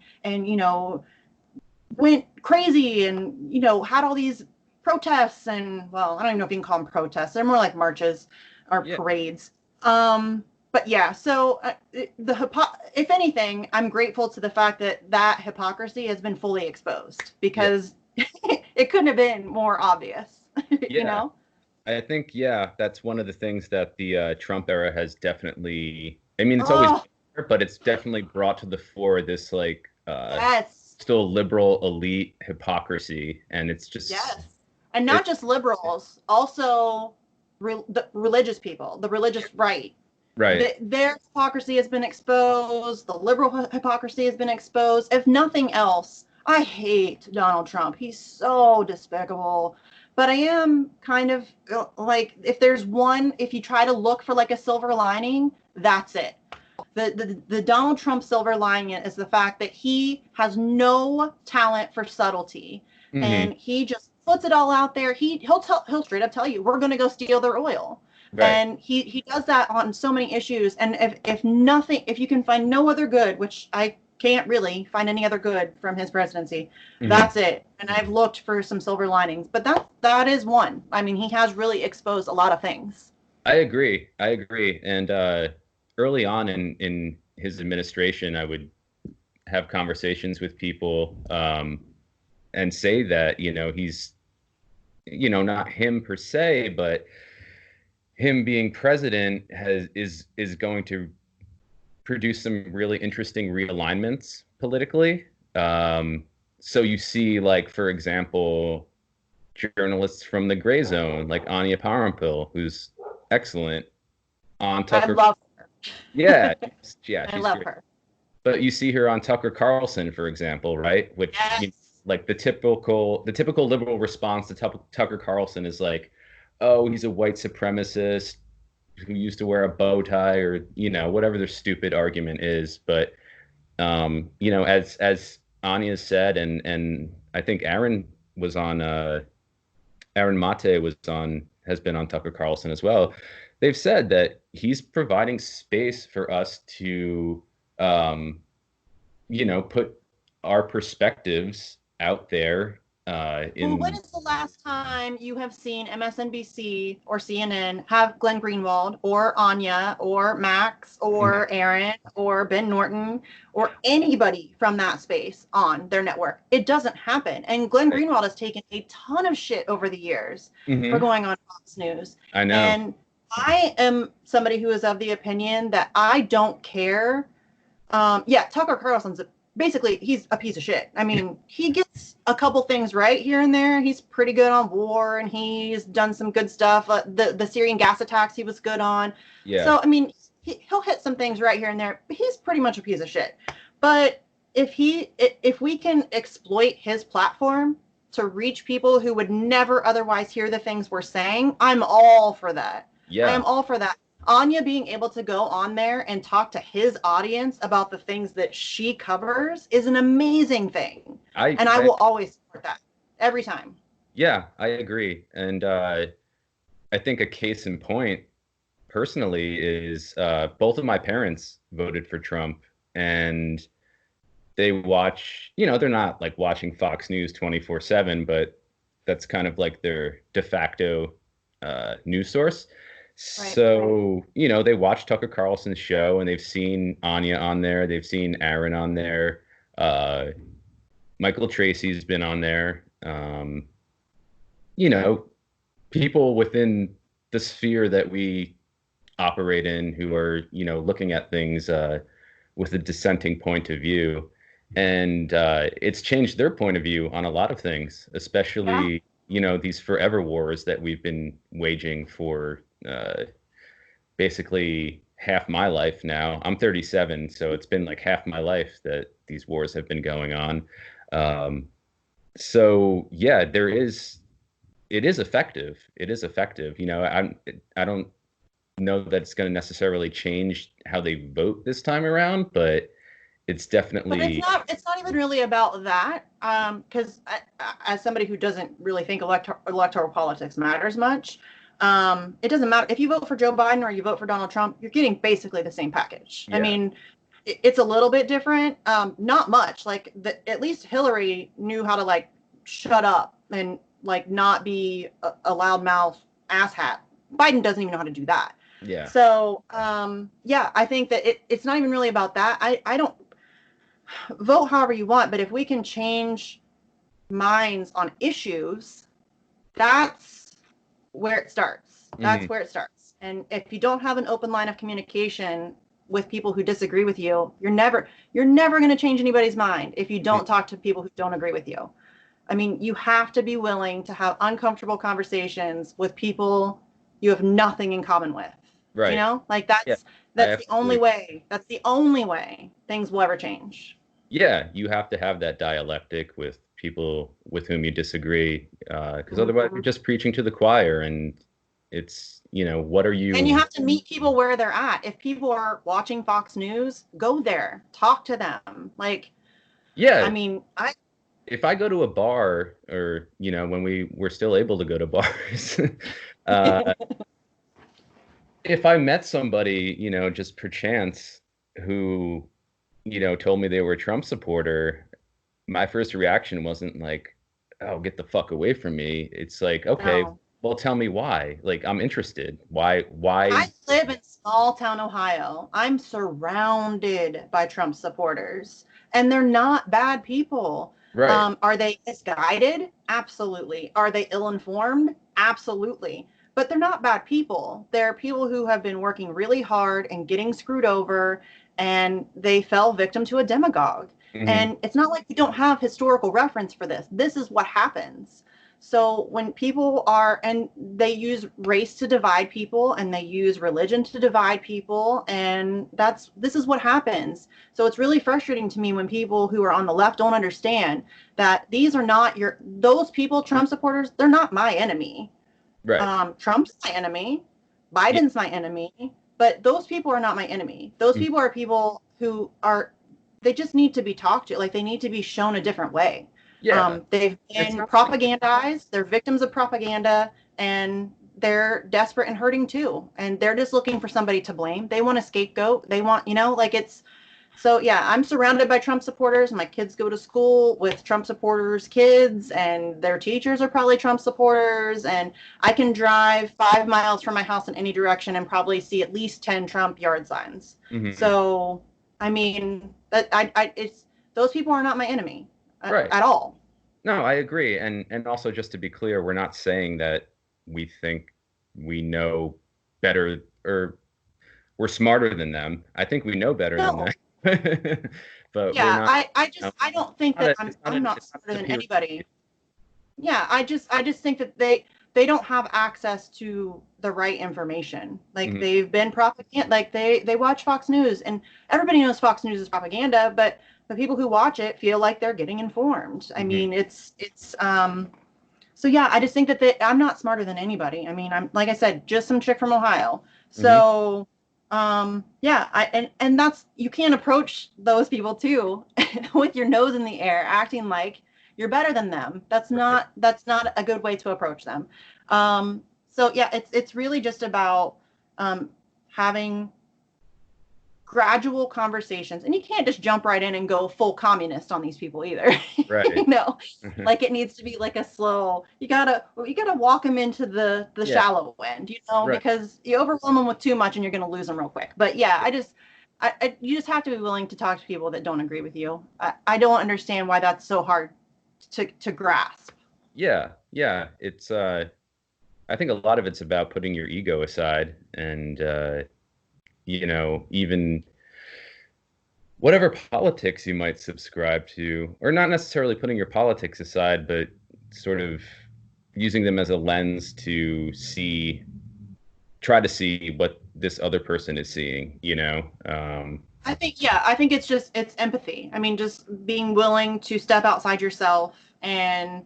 went crazy and, had all these protests and, well, I don't even know if you can call them protests. They're more like marches or parades. But yeah, so if anything, I'm grateful to the fact that hypocrisy has been fully exposed, because it couldn't have been more obvious, I think, that's one of the things that the Trump era has definitely, I mean, it's always there, but it's definitely brought to the fore this still liberal elite hypocrisy. And it's just, and not just liberals, also the religious people, the religious right. Right. Their hypocrisy has been exposed. The liberal hypocrisy has been exposed. If nothing else, I hate Donald Trump. He's so despicable. But I am kind of like, if you try to look for like a silver lining, that's it. The Donald Trump silver lining is the fact that he has no talent for subtlety, and he just puts it all out there. He'll straight up tell you, we're going to go steal their oil. Right. And he does that on so many issues. And if you can find no other good, which I can't really find any other good from his presidency, that's it. And I've looked for some silver linings, but that is one. I mean, he has really exposed a lot of things. I agree. And early on in his administration, I would have conversations with people and say that, he's, not him per se, but him being president is going to produce some really interesting realignments politically. So you see, like, for example, journalists from the gray zone, like Anya Parampil, who's excellent on Tucker. I love her. Yeah, she's I love great. her. But you see her on Tucker Carlson, for example, right? Which, like, the typical liberal response to Tucker Carlson is like, oh, he's a white supremacist who used to wear a bow tie, or, whatever their stupid argument is. But, as Anya said, and I think Aaron was on, Aaron Mate has been on Tucker Carlson as well. They've said that he's providing space for us to, put our perspectives out there Well, when in is the last time you have seen MSNBC or CNN have Glenn Greenwald or Anya or Max or Aaron or Ben Norton or anybody from that space on their network? It doesn't happen. And Glenn Greenwald has taken a ton of shit over the years for going on Fox News. I know. And I am somebody who is of the opinion that I don't care. Yeah, Tucker Carlson's basically, he's a piece of shit. I mean, he gets a couple things right here and there. He's pretty good on war, and he's done some good stuff. The Syrian gas attacks, he was good on. Yeah. So, I mean, he'll hit some things right here and there, but he's pretty much a piece of shit. But if we can exploit his platform to reach people who would never otherwise hear the things we're saying, I'm all for that. Yeah. I am all for that. Anya being able to go on there and talk to his audience about the things that she covers is an amazing thing. I will always support that every time. Yeah, I agree. And I think a case in point personally is both of my parents voted for Trump, and they watch, they're not like watching Fox News 24/7, but that's kind of like their de facto news source. Right. So, they watch Tucker Carlson's show, and they've seen Anya on there. They've seen Aaron on there. Michael Tracy's been on there. People within the sphere that we operate in who are, looking at things with a dissenting point of view. And it's changed their point of view on a lot of things, especially, these forever wars that we've been waging for basically half my life now. I'm 37, so it's been like half my life that these wars have been going on. So yeah, it is effective. It is effective. I don't know that it's going to necessarily change how they vote this time around, but it's definitely. But it's not even really about that. Because as somebody who doesn't really think electoral politics matters much, it doesn't matter if you vote for Joe Biden or you vote for Donald Trump, you're getting basically the same package. Yeah. I mean, it's a little bit different. Not much. Like at least Hillary knew how to like shut up and like not be a loudmouth asshat. Biden doesn't even know how to do that. Yeah. So I think that it's not even really about that. I don't vote however you want, but if we can change minds on issues, that's where it starts. That's where it starts. And if you don't have an open line of communication with people who disagree with you, you're never going to change anybody's mind if you don't talk to people who don't agree with you. I mean, you have to be willing to have uncomfortable conversations with people you have nothing in common with. Right. Like that's the only way. That's the only way things will ever change. Yeah, you have to have that dialectic with people with whom you disagree, because otherwise you're just preaching to the choir, and it's, what are you? And you have to meet people where they're at. If people are watching Fox News, go there, talk to them. Like, yeah, I mean, if I go to a bar, or when we were still able to go to bars, if I met somebody, just perchance, who told me they were a Trump supporter, my first reaction wasn't like, oh, get the fuck away from me. It's like, okay, well, tell me why. Like, I'm interested. Why? I live in small town Ohio. I'm surrounded by Trump supporters, and they're not bad people. Right. Are they misguided? Absolutely. Are they ill-informed? Absolutely. But they're not bad people. They're people who have been working really hard and getting screwed over, and they fell victim to a demagogue. Mm-hmm. And it's not like we don't have historical reference for this. This is what happens. So when people and they use race to divide people, and they use religion to divide people, and this is what happens. So it's really frustrating to me when people who are on the left don't understand that these are not those people, Trump supporters, they're not my enemy. Right. Trump's my enemy. Biden's my enemy. But those people are not my enemy. Those people are people who they just need to be talked to. Like, they need to be shown a different way. Yeah. They've been propagandized. They're victims of propaganda, and they're desperate and hurting too. And they're just looking for somebody to blame. They want a scapegoat. They want, So yeah, I'm surrounded by Trump supporters. My kids go to school with Trump supporters' kids, and their teachers are probably Trump supporters. And I can drive 5 miles from my house in any direction and probably see at least 10 Trump yard signs. Hmm. So I mean, that it's those people are not my enemy Right. at all. No, I agree. And also just to be clear, we're not saying that we think we know better or we're smarter than them. I think we know better than No, them. But we're yeah, not, I don't think that I'm not it's not smarter than superior. anybody. Yeah, I just think that they don't have access to the right information. Like Mhm. they've been propaganda, like they watch Fox News, and everybody knows Fox News is propaganda, but the people who watch it feel like they're getting informed. I Mhm. mean, it's so yeah, I just think that I'm not smarter than anybody. I mean, I'm like I said, just some chick from Ohio. Mhm. So yeah, and that's you can't approach those people too with your nose in the air, acting like you're better than them. Right. That's not a good way to approach them. So yeah, it's really just about having gradual conversations, and you can't just jump right in and go full communist on these people either. Right. Mhm. Like it needs to be like a slow, you gotta walk them into the Yeah. shallow end, Right. because you overwhelm them with too much and you're going to lose them real quick. But yeah, you just have to be willing to talk to people that don't agree with you. I don't understand why that's so hard to grasp. Yeah. Yeah. It's I think a lot of it's about putting your ego aside and even whatever politics you might subscribe to, or not necessarily putting your politics aside, but sort of using them as a lens to try to see what this other person is seeing. I think it's empathy. I mean, just being willing to step outside yourself and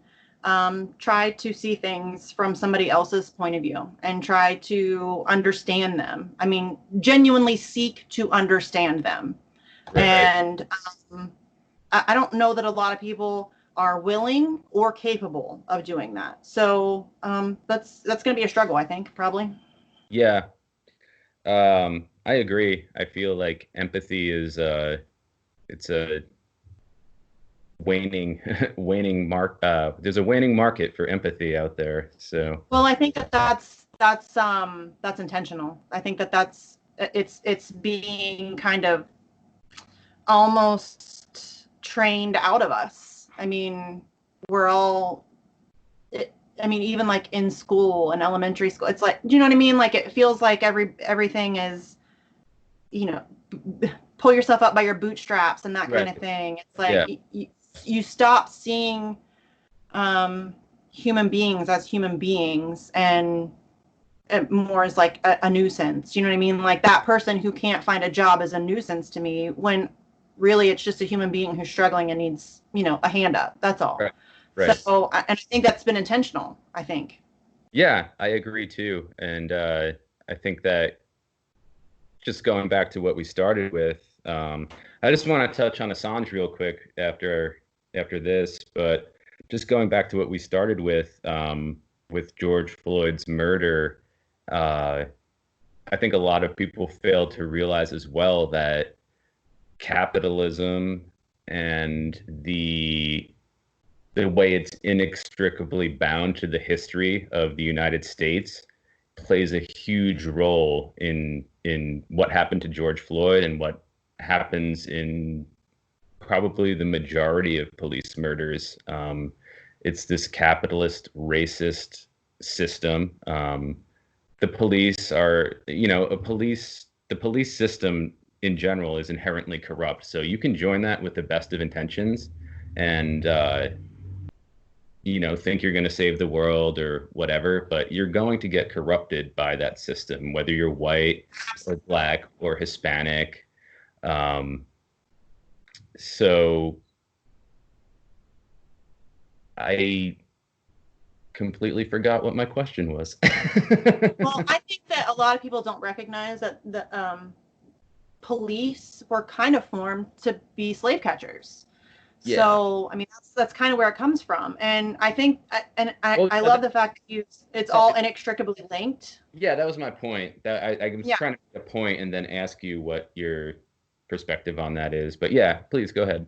try to see things from somebody else's point of view and try to understand them. I mean, genuinely seek to understand them. Right. And I don't know that a lot of people are willing or capable of doing that. So that's going to be a struggle, I think, probably. Yeah. I agree. I feel like empathy is it's a waning waning mark there's a waning market for empathy out there. So Well, I think that that's intentional. I think that it's being kind of almost trained out of us. I mean, we're all it, I mean, even like in school, in elementary school, it's like, do you know what I mean? Like it feels like everything is, you know, pull yourself up by your bootstraps and that kind right. of thing. It's Yeah. like you stop seeing um, human beings as human beings and more as like a nuisance. You know what I mean? Like that person who can't find a job is a nuisance to me when really it's just a human being who's struggling and needs, a hand up. That's all. Right. Right. So, and I think that's been intentional, I think. Yeah, I agree too. And I think that just going back to what we started with, I just want to touch on Assange real quick after this, but just going back to what we started with George Floyd's murder, uh, I think a lot of people fail to realize as well that capitalism and the way it's inextricably bound to the history of the United States plays a huge role in what happened to George Floyd and what happens in probably the majority of police murders. It's this capitalist, racist system. The police are, the police system in general is inherently corrupt. So you can join that with the best of intentions and think you're going to save the world or whatever, but you're going to get corrupted by that system, whether you're white or black or Hispanic. Um, so I completely forgot what my question was. Well, I think that a lot of people don't recognize that the police were kind of formed to be slave catchers. Yeah. So, I mean, that's kind of where it comes from. And I think, and Well, I love the fact that it's all sorry. inextricably linked. Yeah, that was my point. That I was Yeah. trying to make a point and then ask you what your perspective on that is. But yeah, please go ahead.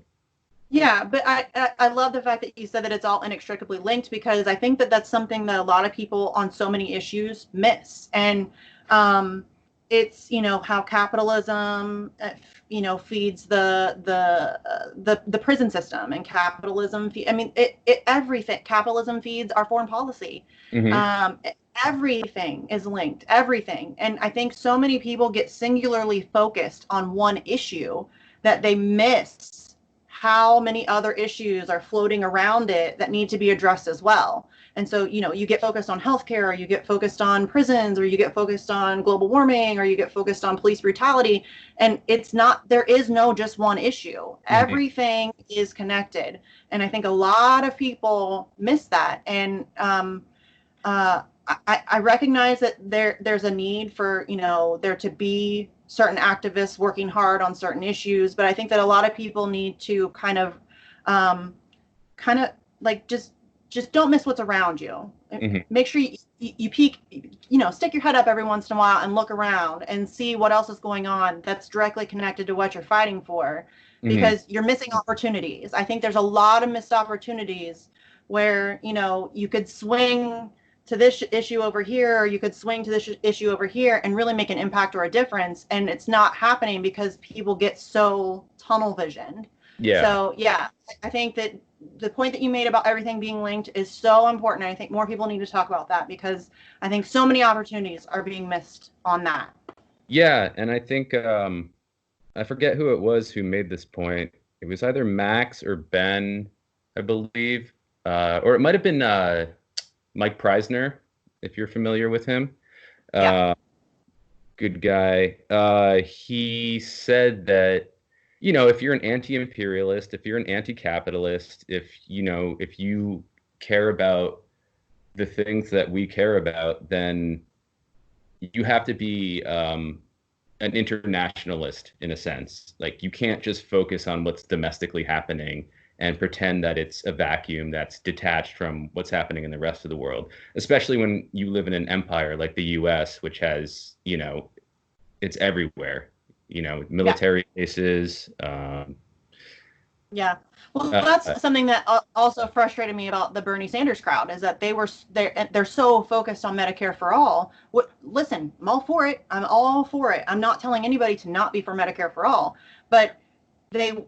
Yeah, but I love the fact that you said that it's all inextricably linked, because I think that that's something that a lot of people on so many issues miss. And it's, how capitalism, feeds the prison system, and capitalism. Everything. Capitalism feeds our foreign policy. Mm-hmm. Everything is linked. Everything. And I think so many people get singularly focused on one issue that they miss how many other issues are floating around it that need to be addressed as well. And so, you get focused on healthcare, or you get focused on prisons, or you get focused on global warming, or you get focused on police brutality. And there is no just one issue. Mm-hmm. Everything is connected. And I think a lot of people miss that. And I recognize that there's a need for, there to be certain activists working hard on certain issues, but I think that a lot of people need to kind of like just don't miss what's around you. Mm-hmm. Make sure you peek, stick your head up every once in a while and look around and see what else is going on that's directly connected to what you're fighting for, because you're missing opportunities. I think there's a lot of missed opportunities where, you could swing to this issue over here, or you could swing to this issue over here and really make an impact or a difference. And it's not happening because people get so tunnel visioned. Yeah. So yeah, I think that the point that you made about everything being linked is so important. I think more people need to talk about that, because I think so many opportunities are being missed on that. Yeah. And I think, I forget who it was who made this point. It was either Max or Ben, I believe, or it might've been, Mike Preisner, if you're familiar with him. Yeah. Good guy. He said that, if you're an anti-imperialist, if you're an anti-capitalist, if you care about the things that we care about, then you have to be an internationalist in a sense. Like, you can't just focus on what's domestically happening and pretend that it's a vacuum that's detached from what's happening in the rest of the world, especially when you live in an empire like the US, which has, it's everywhere, military bases. Yeah. Well, that's something that also frustrated me about the Bernie Sanders crowd, is that they're so focused on Medicare for all. Listen, I'm all for it. I'm all for it. I'm not telling anybody to not be for Medicare for all, but they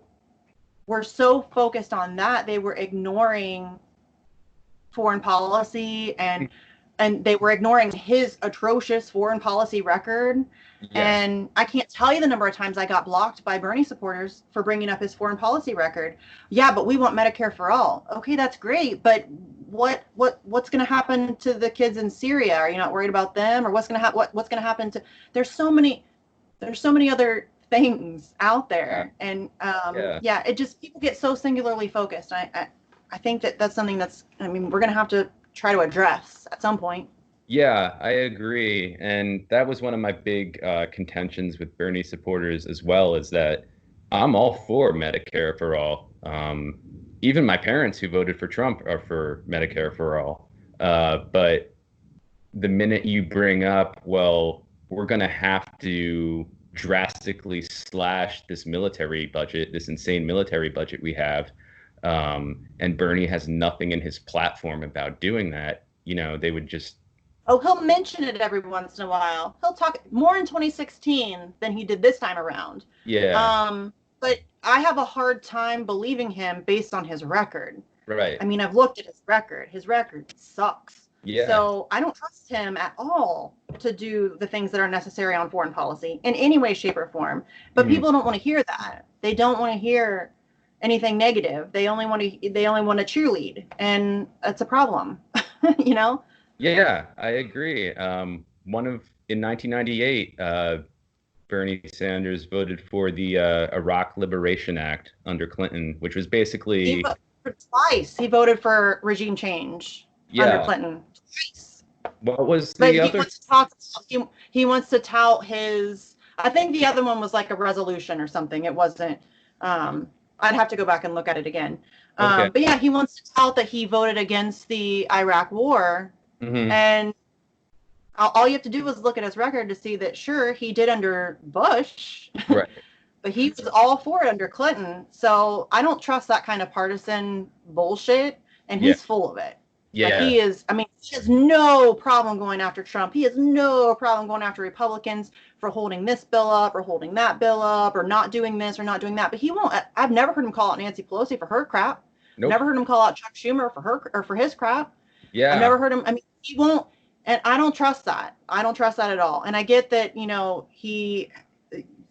were so focused on that, they were ignoring foreign policy, and they were ignoring his atrocious foreign policy record. Yes. And I can't tell you the number of times I got blocked by Bernie supporters for bringing up his foreign policy record. Yeah, but we want Medicare for all. Okay, that's great, but what's going to happen to the kids in Syria? Are you not worried about them? Or what's going to happen to? There's so many other things out there. Yeah. And it just, people get so singularly focused. I think that's something we're going to have to try to address at some point. Yeah, I agree. And that was one of my big contentions with Bernie supporters as well, is that I'm all for Medicare for all. Even my parents who voted for Trump are for Medicare for all. But the minute you bring up, well, we're going to have to drastically slash this military budget, this insane military budget we have, and Bernie has nothing in his platform about doing that, they would just... Oh, he'll mention it every once in a while. He'll talk more in 2016 than he did this time around. Yeah. But I have a hard time believing him based on his record. Right. I mean, I've looked at his record. His record sucks. Yeah. So I don't trust him at all to do the things that are necessary on foreign policy in any way, shape, or form. But people don't want to hear that. They don't want to hear anything negative. They only want to cheerlead, and that's a problem. Yeah, I agree. In 1998, Bernie Sanders voted for the Iraq Liberation Act under Clinton, which was basically... Twice he voted for regime change under Clinton. Twice. What was the other? He wants to tout his... I think the other one was like a resolution or something. It wasn't... I'd have to go back and look at it again. Okay. But yeah, he wants to tout that he voted against the Iraq war. Mm-hmm. And all you have to do is look at his record to see that, sure, he did under Bush. Right. But he was all for it under Clinton. So I don't trust that kind of partisan bullshit. And Yeah. he's full of it. Like Yeah. he is, I mean, he has no problem going after Trump. He has no problem going after Republicans for holding this bill up or holding that bill up or not doing this or not doing that. But he won't. I've never heard him call out Nancy Pelosi for her crap. Nope. Never heard him call out Chuck Schumer for her or for his crap. Yeah. I've never heard him. I mean, he won't. And I don't trust that. I don't trust that at all. And I get that, you know,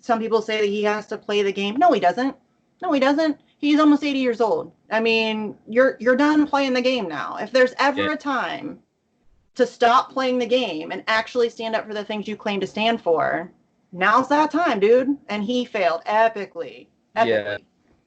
some people say that he has to play the game. No, he doesn't. No, he doesn't. He's almost 80 years old. I mean, you're done playing the game now. If there's ever a time to stop playing the game and actually stand up for the things you claim to stand for, now's that time, dude. And he failed epically. Yeah,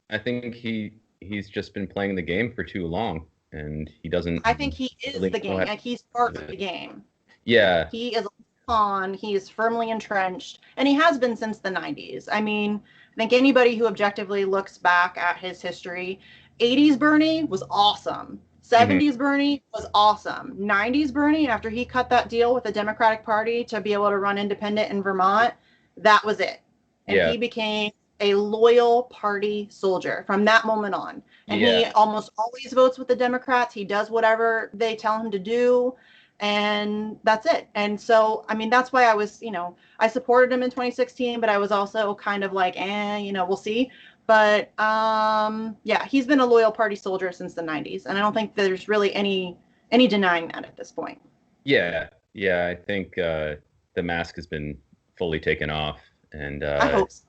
I think he's just been playing the game for too long, and he doesn't. I think he is the game. Like he's part of the game. Yeah. He is on. He is firmly entrenched, and he has been since the 90s. I mean, I think anybody who objectively looks back at his history, 80s Bernie was awesome. 70s Bernie was awesome. 90s Bernie, after he cut that deal with the Democratic Party to be able to run independent in Vermont, that was it. And he became a loyal party soldier from that moment on. And he almost always votes with the Democrats. He does whatever they tell him to do. And that's it. And so, I mean, that's why I was, you know, I supported him in 2016, but I was also kind of like, you know, we'll see. But yeah, he's been a loyal party soldier since the 90s. And I don't think there's really any denying that at this point. Yeah. Yeah. I think the mask has been fully taken off. And I hope so.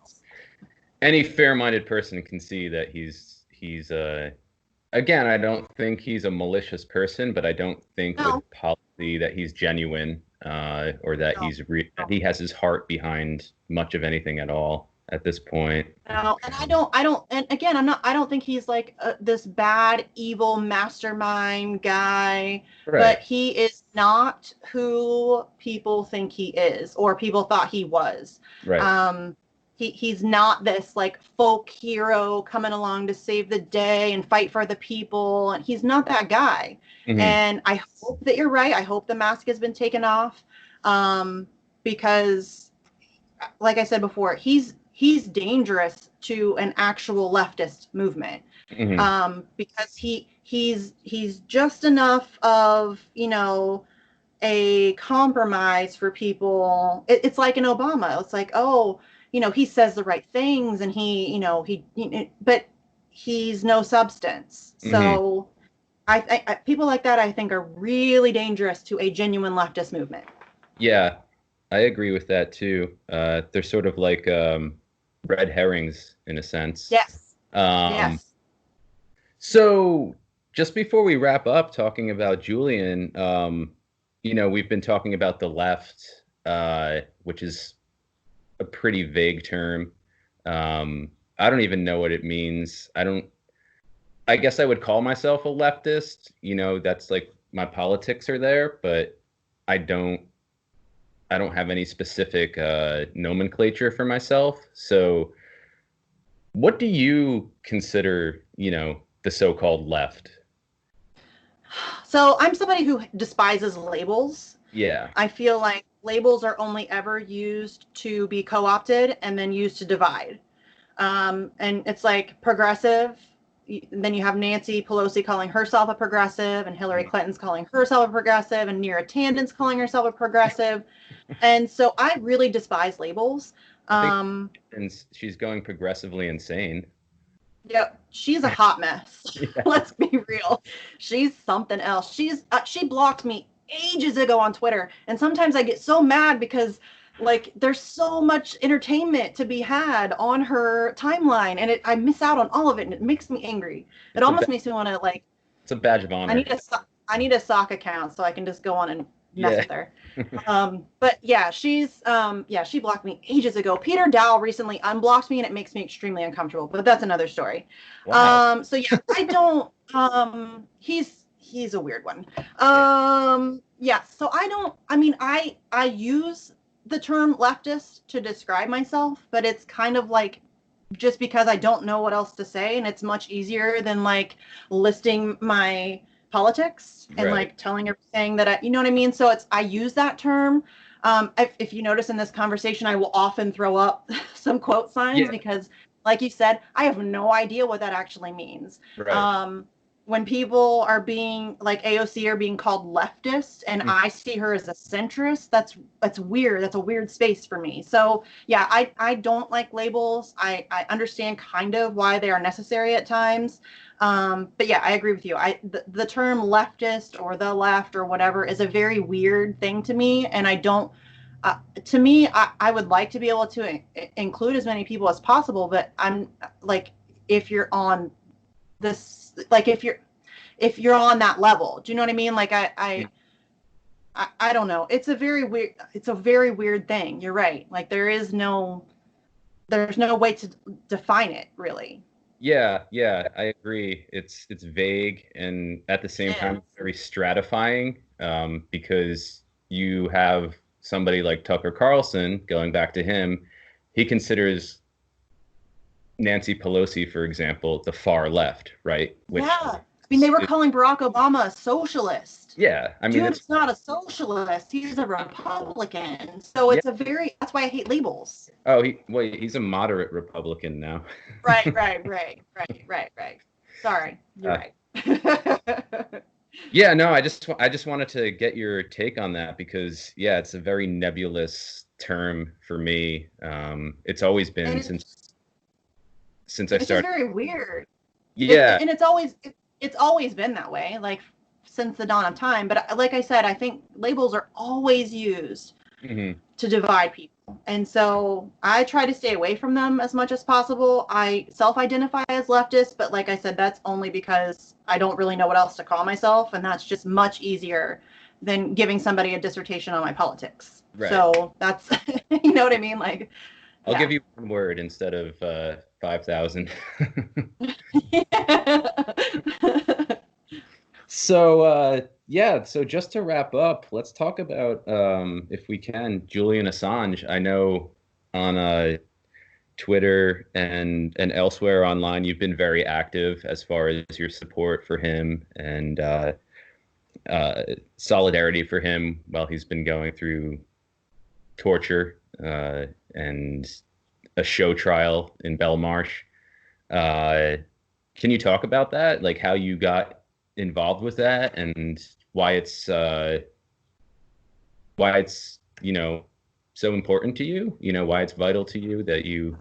Any fair-minded person can see that he's again, I don't think he's a malicious person, but I don't think with policy that he's genuine or that he has his heart behind much of anything at all at this point. No, and I don't, and again, I don't think he's like this bad, evil mastermind guy, but he is not who people think he is or people thought he was. Right. He's not this like folk hero coming along to save the day and fight for the people. And he's not that guy. And I hope that you're right. I hope the mask has been taken off because, like I said before, he's dangerous to an actual leftist movement because he's just enough of, you know, a compromise for people. It's like an Obama. It's like, oh, you know, he says the right things and but he's no substance. So I people like that, I think, are really dangerous to a genuine leftist movement. Yeah, I agree with that too. They're sort of like red herrings in a sense. Yes. Yes. So just before we wrap up talking about Julian, you know, we've been talking about the left, which is a pretty vague term. I don't even know what it means. I guess I would call myself a leftist. You know, that's like my politics are there, but I don't have any specific nomenclature for myself. So what do you consider, you know, the so-called left? So I'm somebody who despises labels. Yeah. I feel like labels are only ever used to be co-opted and then used to divide. And it's like progressive. Then you have Nancy Pelosi calling herself a progressive and Hillary Clinton's calling herself a progressive and Neera Tanden's calling herself a progressive. And so I really despise labels. And she's going progressively insane. Yep, she's a hot mess. Let's be real. She's something else. She blocked me ages ago on Twitter, and sometimes I get so mad because like there's so much entertainment to be had on her timeline, and I miss out on all of it, and it makes me angry. It almost makes me want to like. It's a badge of honor. I need a sock account so I can just go on and mess with her. But yeah, she blocked me ages ago. Peter Dow recently unblocked me, and it makes me extremely uncomfortable, but that's another story. Wow. So yeah, I don't, he's a weird one. Yeah, so I use the term leftist to describe myself, but it's kind of like just because I don't know what else to say, and it's much easier than like listing my politics and like telling everything that you know what I mean? So I use that term. If you notice in this conversation, I will often throw up some quote signs because, like you said, I have no idea what that actually means. Right. When people are being like AOC are being called leftist and I see her as a centrist, that's weird. That's a weird space for me. So yeah, I don't like labels. I understand kind of why they are necessary at times. But yeah, I agree with you. The term leftist or the left or whatever is a very weird thing to me, and I don't. To me, I would like to be able to include as many people as possible, but I'm like, if you're on this, like if you're on that level, do you know what I mean? Like I don't know. It's a very weird thing. You're right. Like there's no way to define it really. Yeah, yeah, I agree. It's vague and at the same time very stratifying, because you have somebody like Tucker Carlson, going back to him, he considers Nancy Pelosi, for example, the far left, right? Which Yeah. I mean, they were calling Barack Obama a socialist. Yeah, I mean, Dude's not a socialist. He's a Republican. So yeah. That's why I hate labels. Oh, he's a moderate Republican now. Right. Sorry, you're right. Yeah, no, I just wanted to get your take on that because yeah, it's a very nebulous term for me. It's always been since I started. It's very weird. Yeah, and it's always been that way, like since the dawn of time. But like I said, I think labels are always used to divide people. And so I try to stay away from them as much as possible. I self-identify as leftist, but like I said, that's only because I don't really know what else to call myself. And that's just much easier than giving somebody a dissertation on my politics. Right. So that's, you know what I mean? Like, I'll give you one word instead of 5,000. So, so just to wrap up, let's talk about, if we can, Julian Assange. I know on Twitter and elsewhere online, you've been very active as far as your support for him and solidarity for him while he's been going through torture and a show trial in Belmarsh. Can you talk about that? Like how you got involved with that and why it's so important to you, why it's vital to you that you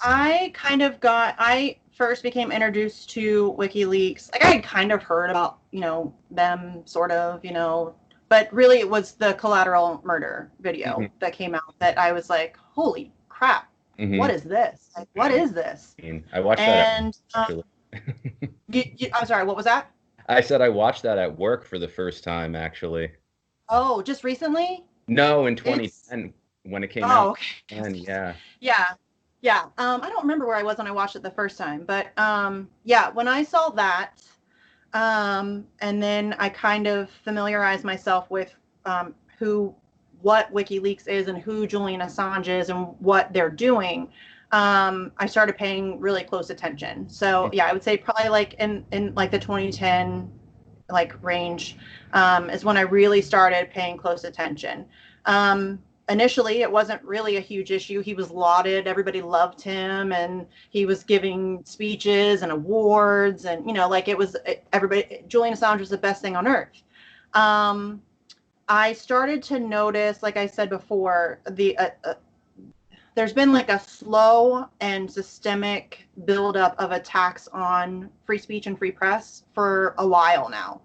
I first became introduced to WikiLeaks. Like I had kind of heard about, them sort of, but really it was the collateral murder video that came out that I was like, holy crap, what is this? Like, what is this? I watched that. I'm sorry, what was that? I said I watched that at work for the first time, actually. Oh, just recently? No, in 2010 when it came out. Okay. And yeah. Yeah. I don't remember where I was when I watched it the first time, but when I saw that, and then I kind of familiarized myself with what WikiLeaks is and who Julian Assange is and what they're doing. I started paying really close attention. So yeah, I would say probably like in like the 2010 like range is when I really started paying close attention. Initially, it wasn't really a huge issue. He was lauded. Everybody loved him, and he was giving speeches and awards, and everybody. Julian Assange was the best thing on earth. I started to notice, like I said before, there's been like a slow and systemic buildup of attacks on free speech and free press for a while now.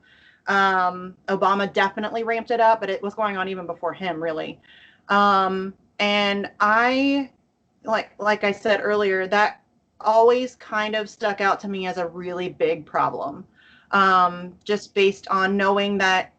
Obama definitely ramped it up, but it was going on even before him, really. And I, like I said earlier, that always kind of stuck out to me as a really big problem. Just based on knowing that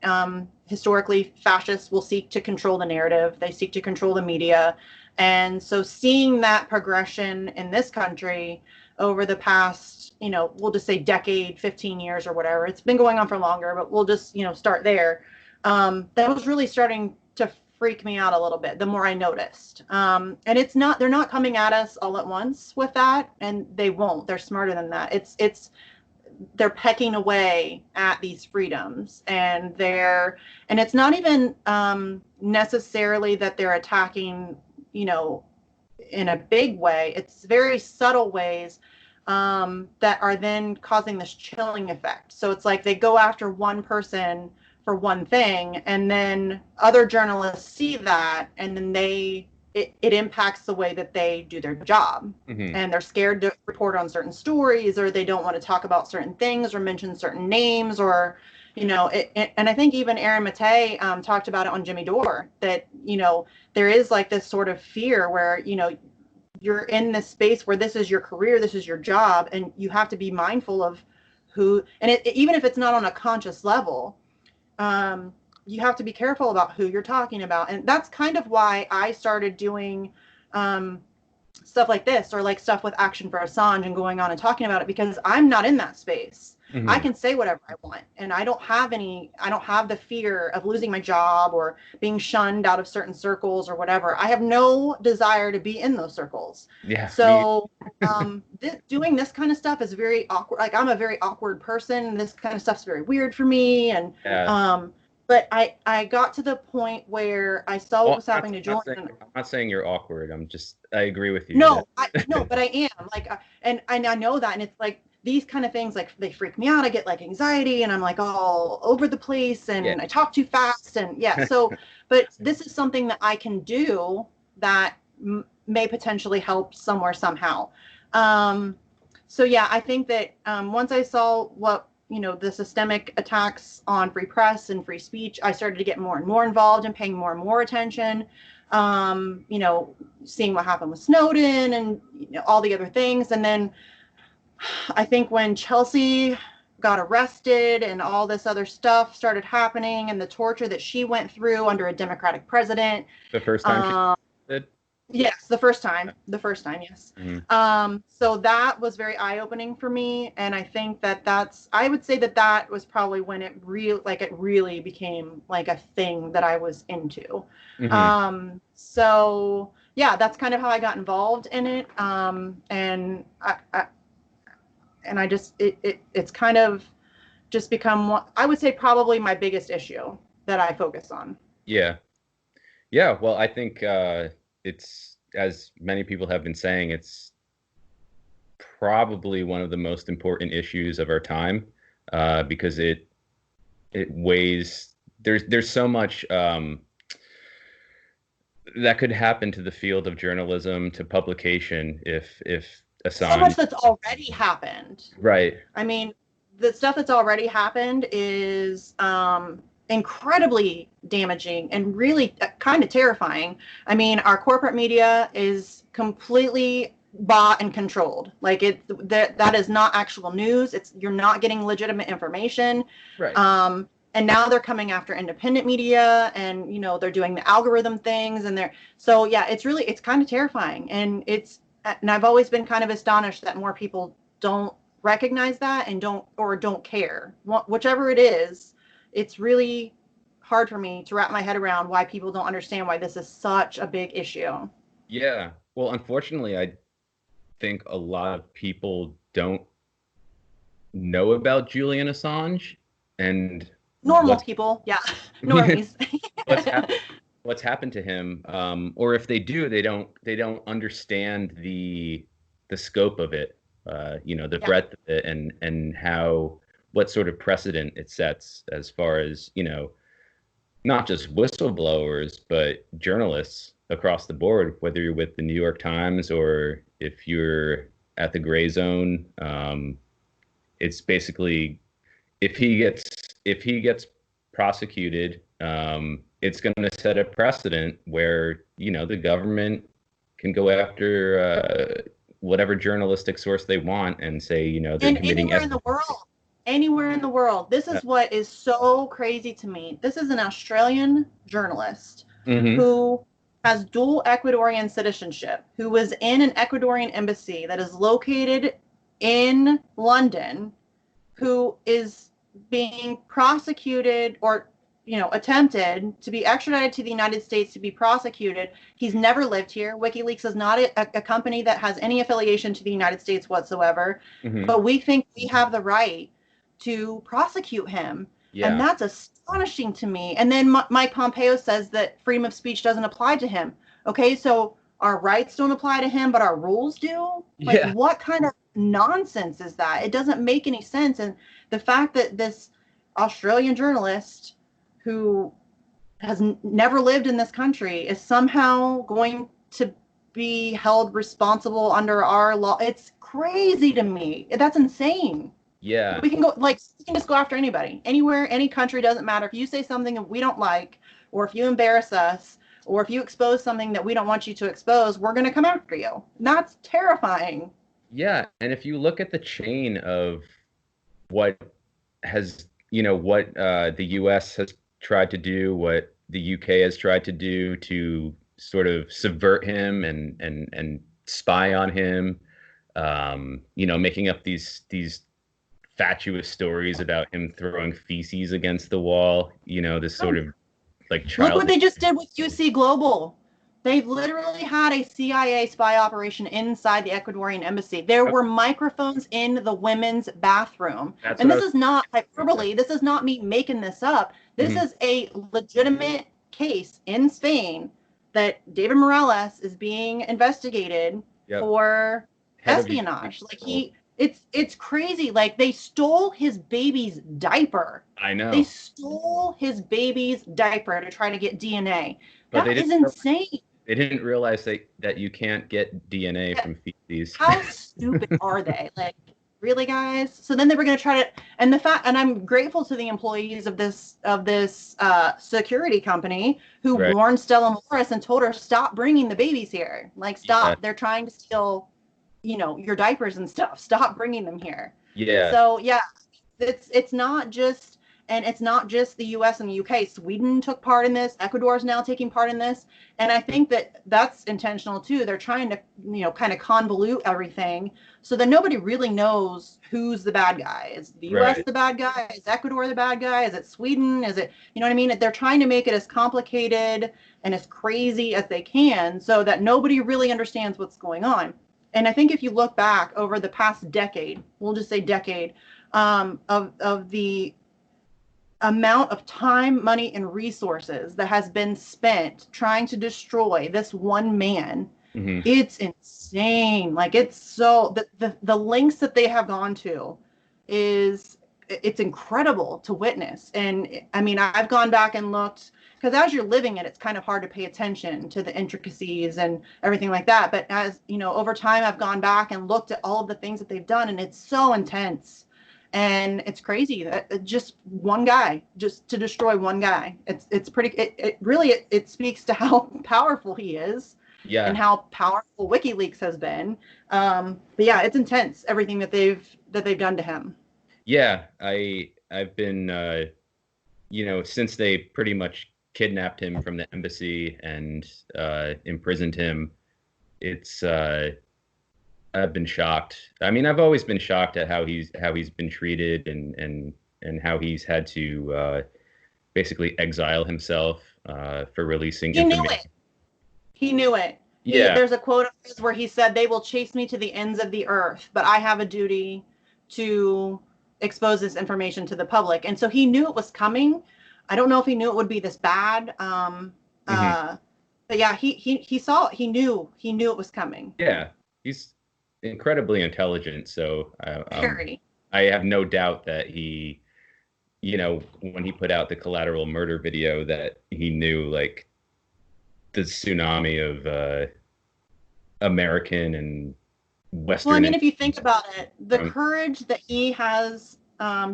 historically fascists will seek to control the narrative, they seek to control the media. And so seeing that progression in this country over the past, we'll just say decade, 15 years or whatever, it's been going on for longer, but we'll just, start there. That was really starting to freak me out a little bit the more I noticed. And they're not coming at us all at once with that, and they won't. They're smarter than that. they're pecking away at these freedoms, and it's not even necessarily that they're attacking, in a big way. It's very subtle ways that are then causing this chilling effect. So it's like they go after one person for one thing, and then other journalists see that, and then it impacts the way that they do their job. Mm-hmm. And they're scared to report on certain stories, or they don't want to talk about certain things or mention certain names, or and I think even Aaron Maté talked about it on Jimmy Dore, that there is like this sort of fear where you're in this space where this is your career, this is your job, and you have to be mindful of who, and even if it's not on a conscious level, you have to be careful about who you're talking about. And that's kind of why I started doing stuff like this, or like stuff with Action for Assange, and going on and talking about it, because I'm not in that space. Mm-hmm. I can say whatever I want, and I don't have the fear of losing my job or being shunned out of certain circles or whatever. I have no desire to be in those circles. Yeah. So doing this kind of stuff is very awkward. Like, I'm a very awkward person. This kind of stuff's very weird for me. And but I got to the point where I saw what was happening to Julian. I'm not saying you're awkward. I agree with you. No, but I am, like, and I know that, and it's like these kind of things, like, they freak me out. I get like anxiety, and I'm like all over the place, and I talk too fast, and so, but this is something that I can do that may potentially help somewhere somehow. So yeah, I think that once I saw what the systemic attacks on free press and free speech, I started to get more and more involved and paying more and more attention. Seeing what happened with Snowden and all the other things. And then I think when Chelsea got arrested and all this other stuff started happening, and the torture that she went through under a Democratic president. The first time she did? Yes, the first time, yes. Mm-hmm. So that was very eye-opening for me, and I think I would say that was probably when it really became like a thing that I was into. Mm-hmm. So yeah, that's kind of how I got involved in it. And I just it's kind of just become I would say probably my biggest issue that I focus on. Yeah. Well, I think it's, as many people have been saying, it's probably one of the most important issues of our time, because it weighs. There's so much that could happen to the field of journalism, to publication, if Assange. So much that's already happened. Right. I mean, the stuff that's already happened is incredibly damaging and really kind of terrifying. I mean, our corporate media is completely bought and controlled. Like, that is not actual news. You're not getting legitimate information. Right. And now they're coming after independent media, and they're doing the algorithm things, and it's kind of terrifying. And I've always been kind of astonished that more people don't recognize that and don't care. Whichever it is, it's really hard for me to wrap my head around why people don't understand why this is such a big issue. Yeah. Well, unfortunately, I think a lot of people don't know about Julian Assange, and normal people. Yeah. Normies. what's happened to him, or if they do, they don't understand the scope of it, the breadth of it, and what sort of precedent it sets, as far as, not just whistleblowers, but journalists across the board, whether you're with the New York Times or if you're at the Gray Zone. It's basically, if he gets prosecuted, it's going to set a precedent where, the government can go after whatever journalistic source they want and say, they're committing anywhere in the world. This is what is so crazy to me. This is an Australian journalist who has dual Ecuadorian citizenship, who was in an Ecuadorian embassy that is located in London, who is being prosecuted, or attempted to be extradited to the United States to be prosecuted. He's never lived here. WikiLeaks is not a company that has any affiliation to the United States whatsoever. Mm-hmm. But we think we have the right to prosecute him. Yeah. And that's astonishing to me. And then Mike Pompeo says that freedom of speech doesn't apply to him. Okay, so our rights don't apply to him, but our rules do? Like, Yeah. what kind of nonsense is that? It doesn't make any sense. And the fact that this Australian journalist who has never lived in this country is somehow going to be held responsible under our law. It's crazy to me. That's insane. Yeah. We can just go after anybody, anywhere, any country, doesn't matter. If you say something that we don't like, or if you embarrass us, or if you expose something that we don't want you to expose, we're going to come after you. That's terrifying. Yeah. And if you look at the chain of what has, what the US has tried to do, what the UK has tried to do to sort of subvert him and spy on him, making up these fatuous stories about him throwing feces against the wall, this sort of like child. Look what they just did with UC Global. They've literally had a CIA spy operation inside the Ecuadorian embassy. There were microphones in the women's bathroom. And this is not hyperbole. This is not me making this up. This is a legitimate case in Spain that David Morales is being investigated for espionage. It's crazy. Like, they stole his baby's diaper. I know. They stole his baby's diaper to try to get DNA. That is insane. They didn't realize that you can't get DNA from feces. How stupid are they? Like, really, guys? So then they were going to try to, and I'm grateful to the employees of this security company who warned Stella Morris and told her, stop bringing the babies here. Like, stop. Yeah. They're trying to steal, your diapers and stuff. Stop bringing them here. Yeah. So yeah, it's not just. And it's not just the U.S. and the U.K. Sweden took part in this. Ecuador is now taking part in this. And I think that that's intentional, too. They're trying to, kind of convolute everything so that nobody really knows who's the bad guy. Is the U.S. the bad guy? Is Ecuador the bad guy? Is it Sweden? Is it, you know what I mean? They're trying to make it as complicated and as crazy as they can so that nobody really understands what's going on. And I think if you look back over the past decade, we'll just say decade, of the amount of time, money, and resources that has been spent trying to destroy this one man, it's insane. Like, it's so the lengths that they have gone to it's incredible to witness. And I mean, I've gone back and looked, because as you're living it, it's kind of hard to pay attention to the intricacies and everything like that. But as over time, I've gone back and looked at all of the things that they've done, and it's so intense. And it's crazy that just one guy, just to destroy one guy. It's pretty. It really speaks to how powerful he is, and how powerful WikiLeaks has been. But yeah, it's intense, everything that they've done to him. Yeah, I've been since they pretty much kidnapped him from the embassy and imprisoned him. It's I've been shocked. I mean, I've always been shocked at how he's been treated and how he's had to basically exile himself for releasing information. He knew it. Yeah. There's a quote of his where he said, "They will chase me to the ends of the earth, but I have a duty to expose this information to the public." And so he knew it was coming. I don't know if he knew it would be this bad. But yeah, he saw it. He knew it was coming. Yeah, he's incredibly intelligent, so Very. I have no doubt that he, when he put out the collateral murder video, that he knew like the tsunami of American and Western. Well, I mean, if you think about it, the courage that he has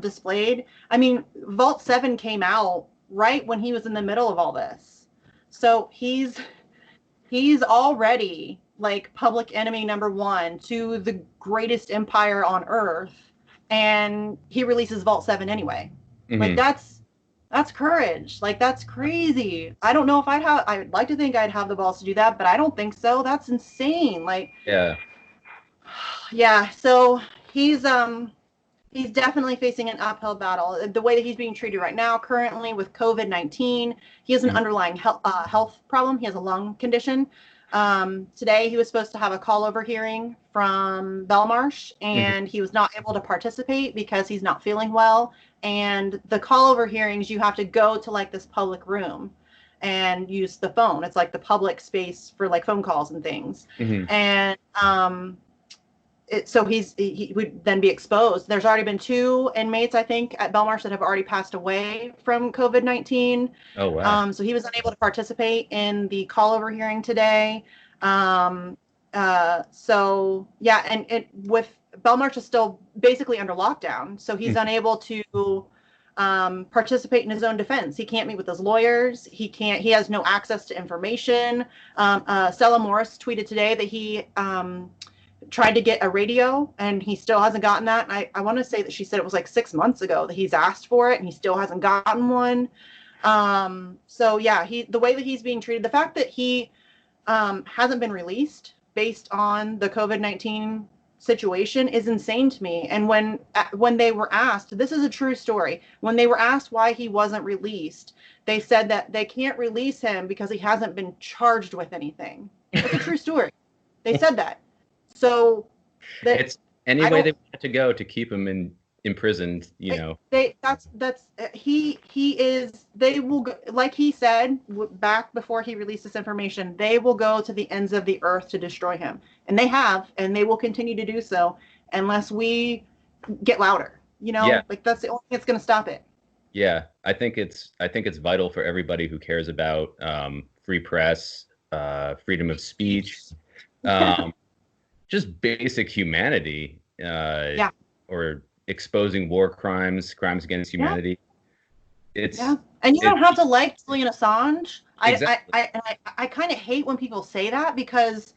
displayed. I mean, Vault 7 came out right when he was in the middle of all this, so he's already like public enemy number one to the greatest empire on earth, and he releases Vault 7 anyway. Like, that's courage. Like, that's crazy. I don't know if I'd like to think I'd have the balls to do that, but I don't think so. That's insane. Like, yeah. So he's He's definitely facing an uphill battle. The way that he's being treated right now, currently with COVID-19, he has an underlying health problem. He has a lung condition. Today, he was supposed to have a call-over hearing from Belmarsh, and he was not able to participate because he's not feeling well. And the call-over hearings, you have to go to like this public room and use the phone. It's like the public space for like phone calls and things. And so he would then be exposed. There's already been 2 inmates, I think, at Belmarsh that have already passed away from COVID-19. Oh, wow. So he was unable to participate in the call-over hearing today. So yeah, and with Belmarsh is still basically under lockdown, so he's unable to participate in his own defense. He can't meet with his lawyers. He has no access to information. Stella Morris tweeted today that he tried to get a radio and he still hasn't gotten that. And I want to say that she said it was like 6 months ago that he's asked for it and he still hasn't gotten one. So yeah, the way that he's being treated, the fact that he hasn't been released based on the COVID-19 situation is insane to me. And when they were asked, this is a true story, when they were asked why he wasn't released, they said that they can't release him because he hasn't been charged with anything. It's a true story. They said that. So it's any way they want to go to keep him imprisoned, you know. They will go, like he said back before he released this information, they will go to the ends of the earth to destroy him, and they have, and they will continue to do so unless we get louder, you know. Like that's the only thing that's going to stop it. I think it's vital for everybody who cares about free press, freedom of speech, just basic humanity, or exposing war crimes against humanity. And you don't have to like Julian Assange. Exactly. I kind of hate when people say that because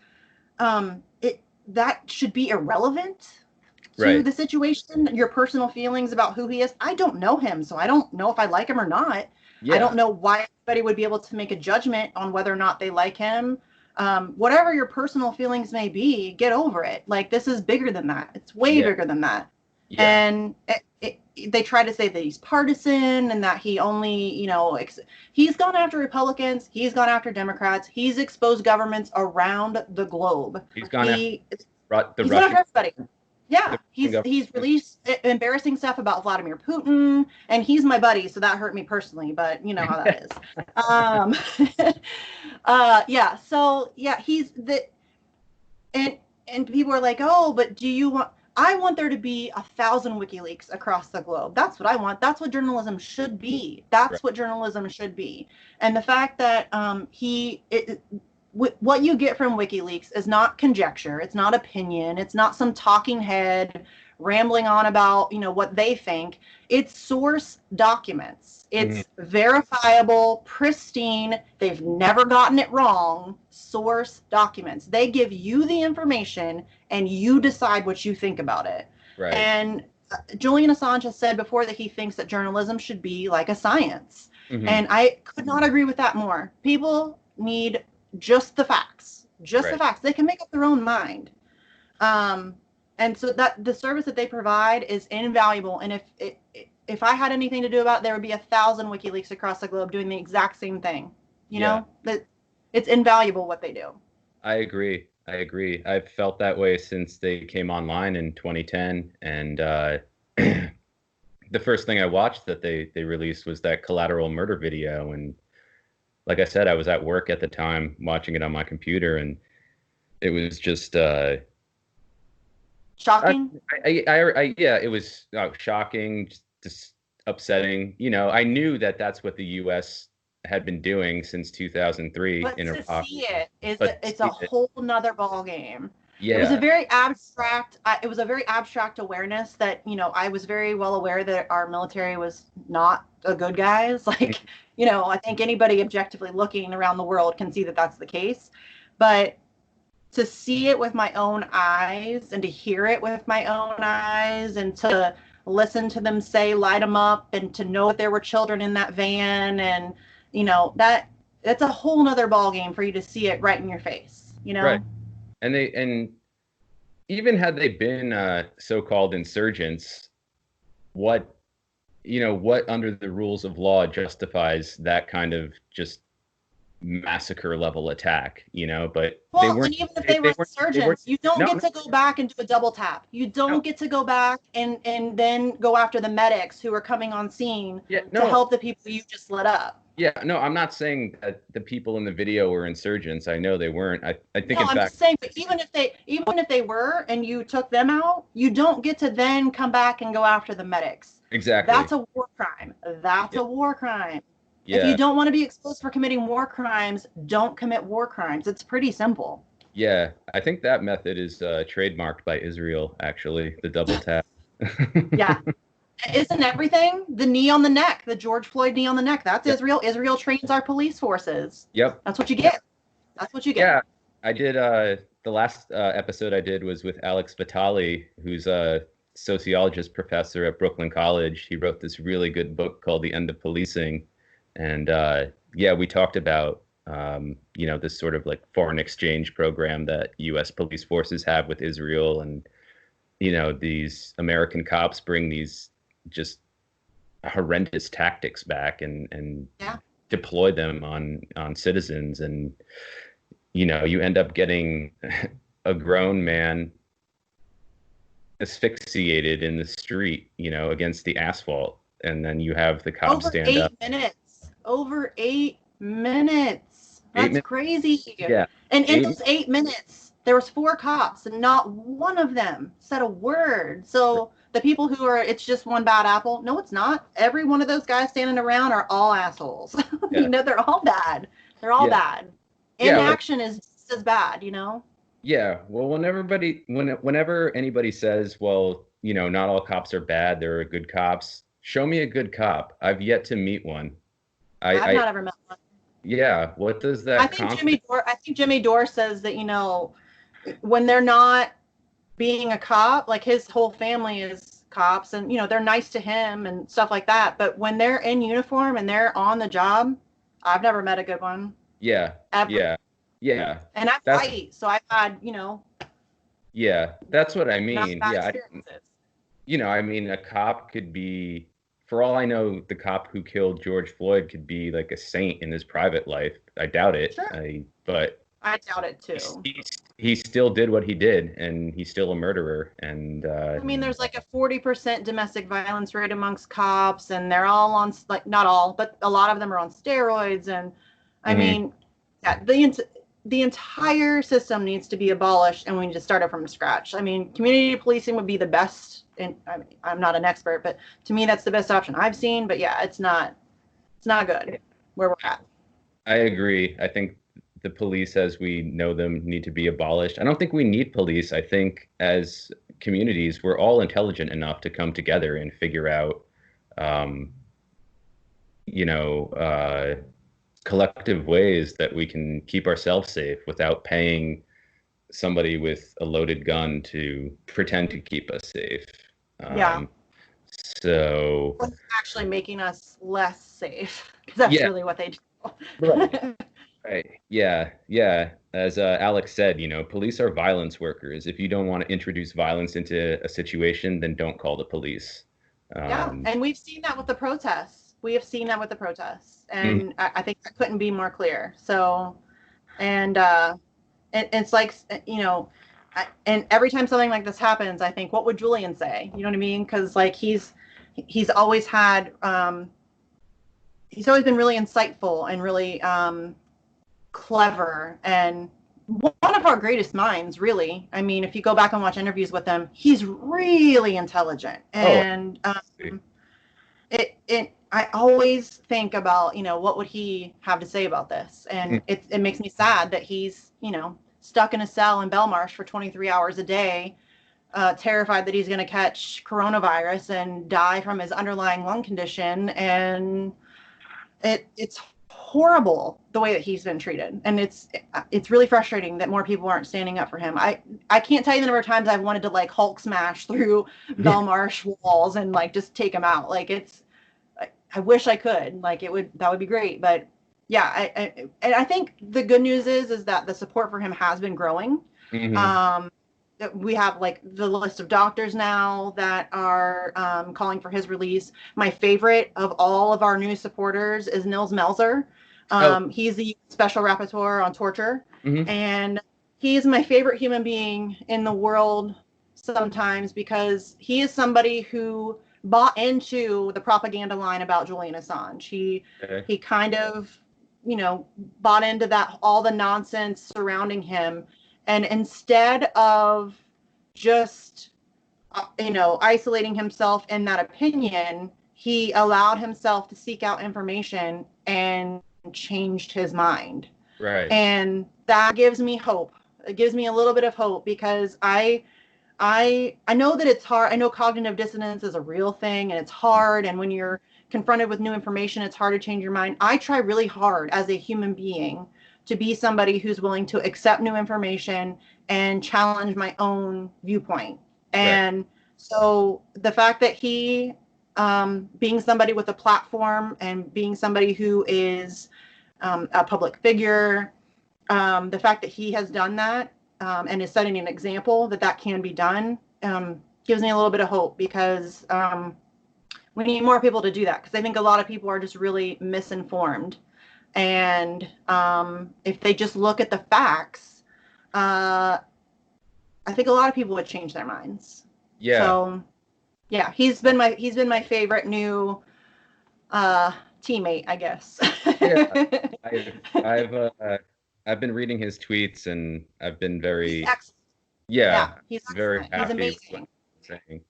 that should be irrelevant to the situation. Your personal feelings about who he is. I don't know him, so I don't know if I like him or not. I don't know why anybody would be able to make a judgment on whether or not they like him. Whatever your personal feelings may be, get over it. Like, this is bigger than that. It's way bigger than that. And they try to say that he's partisan and that he only, you know, he's gone after Republicans. He's gone after Democrats. He's exposed governments around the globe. He's gone after everybody. Yeah, he's released embarrassing stuff about Vladimir Putin, and he's my buddy, so that hurt me personally, but you know how that is. So he's and people are like, oh, but I want there to be 1,000 WikiLeaks across the globe. That's what I want. That's what journalism should be. What journalism should be. And the fact that what you get from WikiLeaks is not conjecture. It's not opinion. It's not some talking head rambling on about, you know, what they think. It's source documents. It's verifiable, pristine. They've never gotten it wrong. Source documents. They give you the information and you decide what you think about it. And Julian Assange has said before that he thinks that journalism should be like a science. And I could not agree with that more. People need just the facts. The facts. They can make up their own mind. And so that the service that they provide is invaluable. And if I had anything to do about it, there would be 1,000 WikiLeaks across the globe doing the exact same thing. You know, that it's invaluable what they do. I agree. I've felt that way since they came online in 2010. And the first thing I watched that they released was that collateral murder video. And like I said, I was at work at the time watching it on my computer, and it was just shocking. It was shocking, just upsetting. You know, I knew that that's what the U.S. had been doing since 2003 in Iraq. To see it it's a whole nother ball game. Yeah. It was a very abstract awareness that, you know, I was very well aware that our military was not a good guys. Like, you know, I think anybody objectively looking around the world can see that that's the case. But to see it with my own eyes and to hear it with my own eyes and to listen to them say, light them up, and to know that there were children in that van, and, you know, that's a whole nother ball game for you to see it right in your face, you know? And even had they been so-called insurgents, what, what under the rules of law justifies that kind of just massacre level attack, but they Well, weren't, and even if they were they weren't, insurgents, you don't no, get to go back and do a double tap. You no, don't get to go back and then go after the medics who are coming on scene yeah, to no, help the people you just lit up. yeah, no, I'm not saying that the people in the video were insurgents. I know they weren't. I think No, in I'm fact, just saying, but even if they were and you took them out, you don't get to then come back and go after the medics. exactly. That's a war crime. That's Yeah, a war crime. If you yeah, don't want to be exposed for committing war crimes, don't commit war crimes. It's pretty simple. yeah. I think that method is trademarked by Israel, actually, the double tap. Yeah. Isn't everything the knee on the neck, the George Floyd knee on the neck? That's Yep. Israel. Israel trains our police forces. Yep. That's what you get. That's what you get. Yeah. I did the last episode I did was with Alex Vitale, who's a sociologist professor at Brooklyn College. He wrote this really good book called The End of Policing. And yeah, we talked about this sort of like foreign exchange program that US police forces have with Israel, and these American cops bring these just horrendous tactics back and Yeah. deploy them on citizens, and you end up getting a grown man asphyxiated in the street, against the asphalt, and then you have the cops Over stand eight up. minutes. Over 8 minutes. Eight That's minutes. crazy. Yeah. And in those 8 minutes, there was 4 cops, and not one of them said a word. So the people who are, it's just one bad apple. No, it's not. Every one of those guys standing around are all assholes. Yeah. They're all bad. They're all Yeah. bad. Yeah. Inaction is just as bad, Yeah. Well, whenever anybody says, well, not all cops are bad, there are good cops. Show me a good cop. I've yet to meet one. I've not ever met one. Yeah. What does that I think Jimmy Dore says that, when they're not being a cop, like his whole family is cops, and they're nice to him and stuff like that. But when they're in uniform and they're on the job, I've never met a good one. Yeah. Ever. Yeah. Yeah. And I'm white, so I've had, Yeah, that's what I not mean. bad Yeah, experiences. I mean, a cop could be, for all I know, the cop who killed George Floyd could be like a saint in his private life. I doubt it. Sure. But I doubt it too. he still did what he did, and he's still a murderer. And I mean, there's like a 40% domestic violence rate amongst cops, and they're all on, like, not all, but a lot of them are on steroids. And I mean, yeah, the entire system needs to be abolished, and we need to start it from scratch. I mean, community policing would be the best, and I mean, I'm not an expert, but to me, that's the best option I've seen. But yeah, it's not good where we're at. I agree. I think the police as we know them need to be abolished. I don't think we need police. I think as communities, we're all intelligent enough to come together and figure out, collective ways that we can keep ourselves safe without paying somebody with a loaded gun to pretend to keep us safe. Yeah. So It's actually making us less safe, because that's really what they do. Right. Yeah. Yeah. As Alex said, police are violence workers. If you don't want to introduce violence into a situation, then don't call the police. Yeah. And we've seen that with the protests. We have seen that with the protests. And I think that couldn't be more clear. So, and it's like, and every time something like this happens, I think, what would Julian say? You know what I mean? Because like he's always had, he's always been really insightful and really clever, and one of our greatest minds, really. I mean, if you go back and watch interviews with him, he's really intelligent. And I always think about, what would he have to say about this? And it makes me sad that he's, stuck in a cell in Belmarsh for 23 hours a day, terrified that he's going to catch coronavirus and die from his underlying lung condition. And it's horrible the way that he's been treated. And it's really frustrating that more people aren't standing up for him. I can't tell you the number of times I've wanted to like Hulk smash through Belmarsh walls and like just take him out. Like I wish I could, like that would be great. But yeah, and I think the good news is that the support for him has been growing. we have like the list of doctors now that are calling for his release. My favorite of all of our news supporters is Nils Melzer. He's the special rapporteur on torture, and he is my favorite human being in the world sometimes, because he is somebody who bought into the propaganda line about Julian Assange. He kind of, bought into that, all the nonsense surrounding him. And instead of just, isolating himself in that opinion, he allowed himself to seek out information and changed his mind. Right. And that gives me hope. It gives me a little bit of hope, because I know that it's hard. I know cognitive dissonance is a real thing, and it's hard. And when you're confronted with new information, it's hard to change your mind. I try really hard as a human being to be somebody who's willing to accept new information and challenge my own viewpoint. And so the fact that he, being somebody with a platform and being somebody who is a public figure, the fact that he has done that and is setting an example that can be done, gives me a little bit of hope, because we need more people to do that, because I think a lot of people are just really misinformed. And if they just look at the facts, I think a lot of people would change their minds. Yeah. So, yeah, he's been my favorite new teammate, I guess. Yeah, I've been reading his tweets, and I've been very he's very excellent. happy. He's amazing. Saying,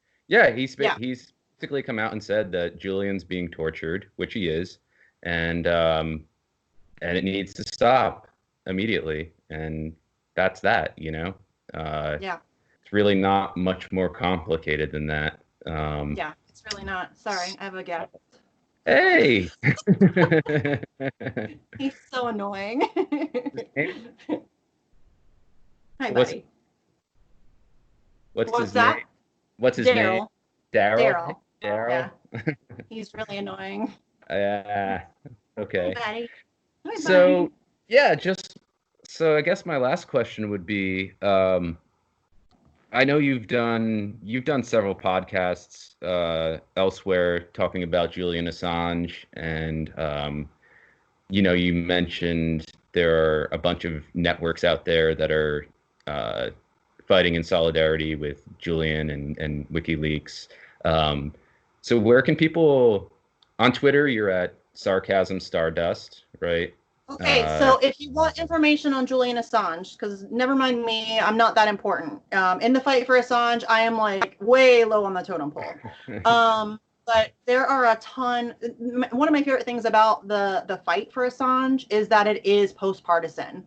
he's basically come out and said that Julian's being tortured, which he is, and it needs to stop immediately, and that's that. It's really not much more complicated than that. Yeah, it's really not. Sorry, I have a guest. Hey. He's so annoying. Hi, buddy. What's his name? What's his name? Daryl. Yeah. He's really annoying. Okay. Hi, buddy. So I guess my last question would be, I know you've done several podcasts elsewhere talking about Julian Assange, and you mentioned there are a bunch of networks out there that are fighting in solidarity with Julian and WikiLeaks. So where can people, on Twitter, you're at Sarcasm Stardust, right? Okay, so if you want information on Julian Assange, because never mind me, I'm not that important. In the fight for Assange, I am like way low on the totem pole. But there are a ton. One of my favorite things about the fight for Assange is that it is post-partisan.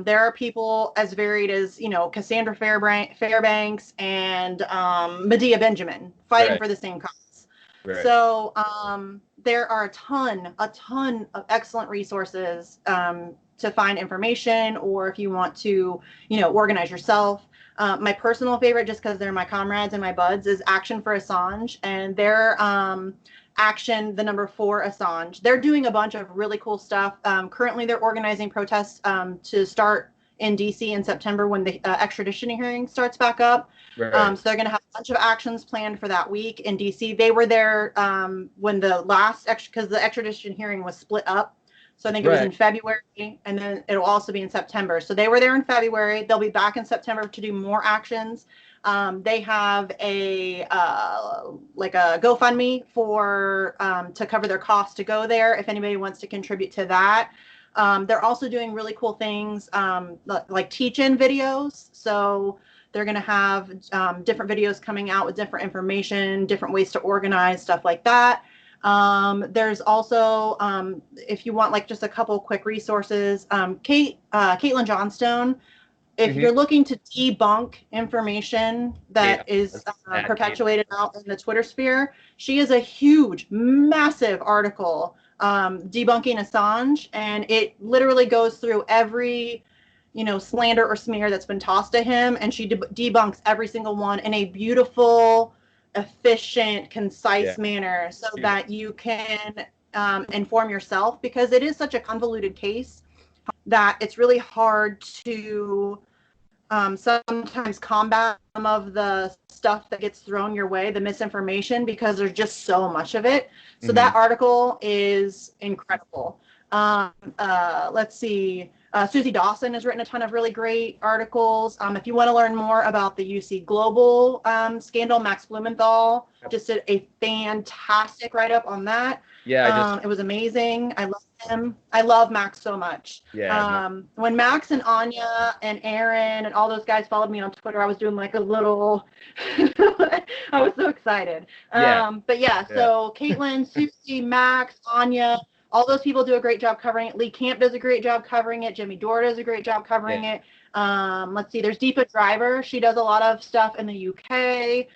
There are people as varied as, Cassandra Fairbanks and Medea Benjamin fighting for the same cause. Right. So there are a ton of excellent resources to find information, or if you want to, organize yourself. My personal favorite, just because they're my comrades and my buds, is Action for Assange, and their Action, the number 4 Assange. They're doing a bunch of really cool stuff. Currently, they're organizing protests to start in DC in September when the extradition hearing starts back up. Right. So they're going to have a bunch of actions planned for that week in DC. They were there when the last, because the extradition hearing was split up. So I think it was in February, and then it'll also be in September. So they were there in February. They'll be back in September to do more actions. They have a GoFundMe for to cover their costs to go there, if anybody wants to contribute to that. They're also doing really cool things like teach-in videos. So they're going to have different videos coming out with different information, different ways to organize, stuff like that. There's also, if you want like just a couple quick resources, Caitlin Johnstone, if you're looking to debunk information that is perpetuated out in the Twitter sphere, she is a huge, massive article debunking Assange, and it literally goes through every slander or smear that's been tossed to him, and she debunks every single one in a beautiful, efficient, concise manner, so that you can inform yourself, because it is such a convoluted case that it's really hard to sometimes combat some of the stuff that gets thrown your way, the misinformation, because there's just so much of it. So that article is incredible. Let's see. Susie Dawson has written a ton of really great articles. If you want to learn more about the UC Global scandal, Max Blumenthal just did a fantastic write-up on that. Yeah, it was amazing. I love him. I love Max so much. Yeah. When Max and Anya and Aaron and all those guys followed me on Twitter, I was doing like a little, I was so excited. But yeah, so Caitlin, Susie, Max, Anya, all those people do a great job covering it. Lee Camp does a great job covering it. Jimmy Dore does a great job covering it. Let's see, there's Deepa Driver. She does a lot of stuff in the UK.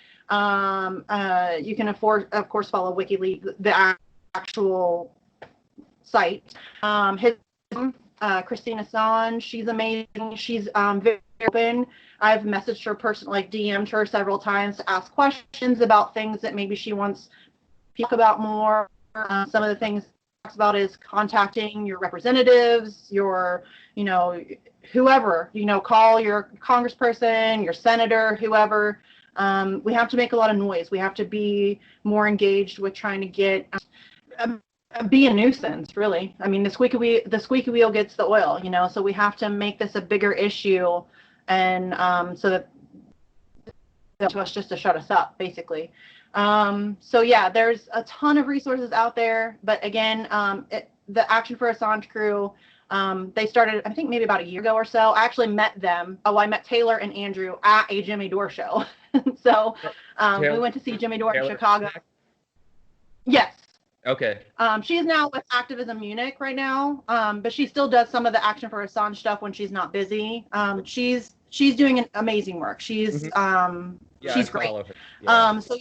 You can, of course, follow WikiLeaks, the actual site. Christine Assange, she's amazing. She's very open. I've messaged her personally, like DM'd her several times to ask questions about things that maybe she wants to talk about more. Some of the things talks about is contacting your representatives, your, whoever, call your congressperson, your senator, whoever. We have to make a lot of noise. We have to be more engaged with trying to get, be a nuisance, really. I mean, the squeaky wheel gets the oil, so we have to make this a bigger issue, and so that to us just to shut us up, basically. So yeah, there's a ton of resources out there, but again, the Action for Assange crew, they started, I think maybe about a year ago or so. I actually met them. I met Taylor and Andrew at a Jimmy Dore show. So we went to see Jimmy Dore in Chicago. Yes. Okay. She is now with Activism Munich right now, but she still does some of the Action for Assange stuff when she's not busy. She's doing an amazing work. She's she's great. So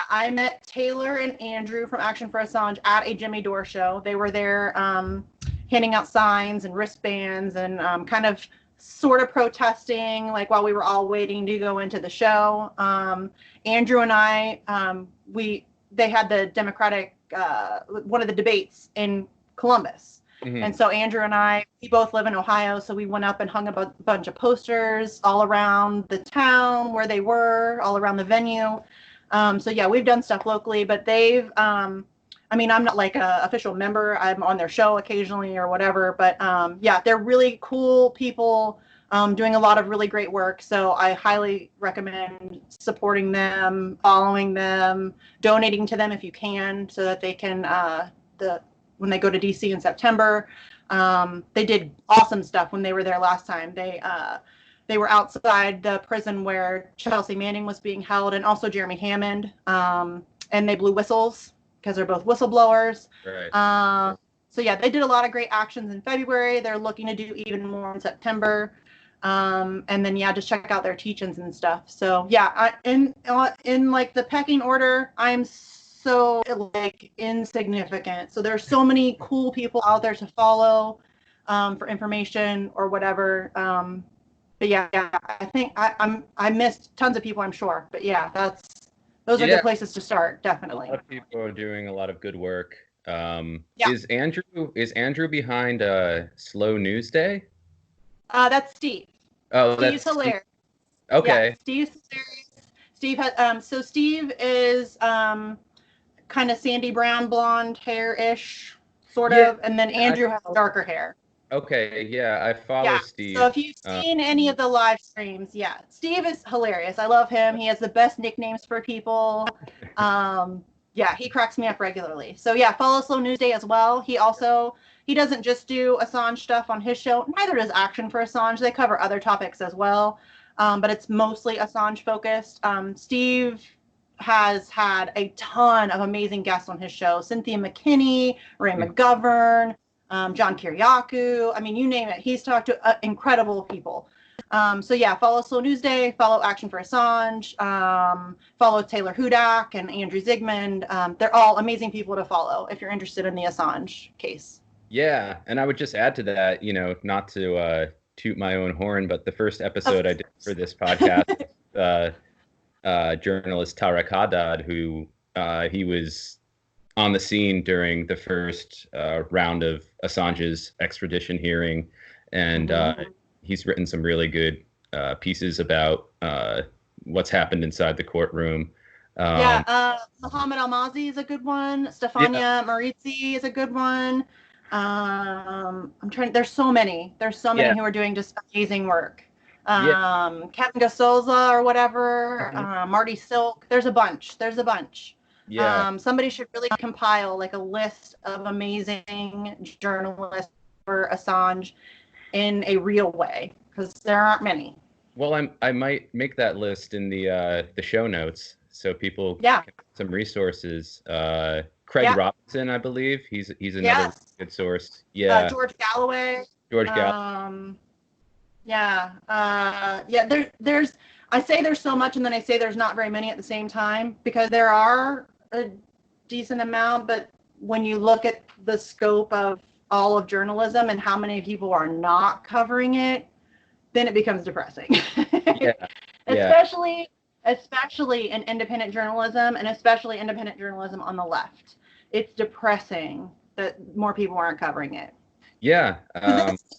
I met Taylor and Andrew from Action for Assange at a Jimmy Dore show. They were there handing out signs and wristbands and kind of sort of protesting, like while we were all waiting to go into the show. Andrew and I, they had the Democratic, one of the debates in Columbus. And so Andrew and I, we both live in Ohio, so we went up and hung a bunch of posters all around the town where they were, all around the venue. So yeah, we've done stuff locally, but they've, I'm not like a official member. I'm on their show occasionally or whatever, but yeah, they're really cool people doing a lot of really great work. So I highly recommend supporting them, following them, donating to them if you can, so that they can, when they go to DC in September. They did awesome stuff when they were there last time. They were outside the prison where Chelsea Manning was being held, and also Jeremy Hammond, and they blew whistles because they're both whistleblowers. Right. So yeah, they did a lot of great actions in February. They're looking to do even more in September. And then yeah, just check out their teach-ins and stuff. So yeah, in like the pecking order, I'm so like insignificant. So there's so many cool people out there to follow for information or whatever. But yeah, I think I missed tons of people, I'm sure. But yeah, those are good places to start, definitely. A lot of people are doing a lot of good work. Is Andrew behind Slow News Day? That's Steve. Oh, Steve's hilarious. Okay. Yeah, Steve's hilarious. Steve has so Steve is kind of sandy brown blonde hair-ish, sort of, and then Andrew has darker hair. Okay, yeah, I follow Steve. So if you've seen any of the live streams, Steve is hilarious. I love him. He has the best nicknames for people. Yeah, he cracks me up regularly. So yeah, follow Slow News Day as well. He doesn't just do Assange stuff on his show. Neither does Action for Assange. They cover other topics as well, but it's mostly Assange focused. Steve has had a ton of amazing guests on his show. Cynthia McKinney, Ray McGovern, John Kiriakou. I mean, you name it. He's talked to incredible people. So yeah, follow Slow News Day, follow Action for Assange, follow Taylor Hudak and Andrew Zygmunt. They're all amazing people to follow if you're interested in the Assange case. Yeah, and I would just add to that, not to toot my own horn, but the first episode I did for this podcast, journalist Tariq Haddad, who he was on the scene during the first round of Assange's extradition hearing, and he's written some really good pieces about what's happened inside the courtroom. Muhammad Almazi is a good one. Yeah, Stefania Marizzi is a good one. There's so many. There's so many yeah, who are doing just amazing work. yeah, Kevin Gasoza or whatever, mhm, Marty Silk. There's a bunch. yeah. Somebody should really compile like a list of amazing journalists for Assange in a real way, because there aren't many. Well, I might make that list in the show notes so people Yeah. can have some resources. Craig Yeah. Robinson, I believe, he's another really Yes. good source. Yeah, George Galloway. George Gall. Yeah. There's I say there's so much, and then I say there's not very many at the same time, because there are a decent amount, but when you look at the scope of all of journalism and how many people are not covering it, then it becomes depressing. Yeah, yeah, especially in independent journalism, and especially independent journalism on the left. It's depressing that more people aren't covering it. yeah.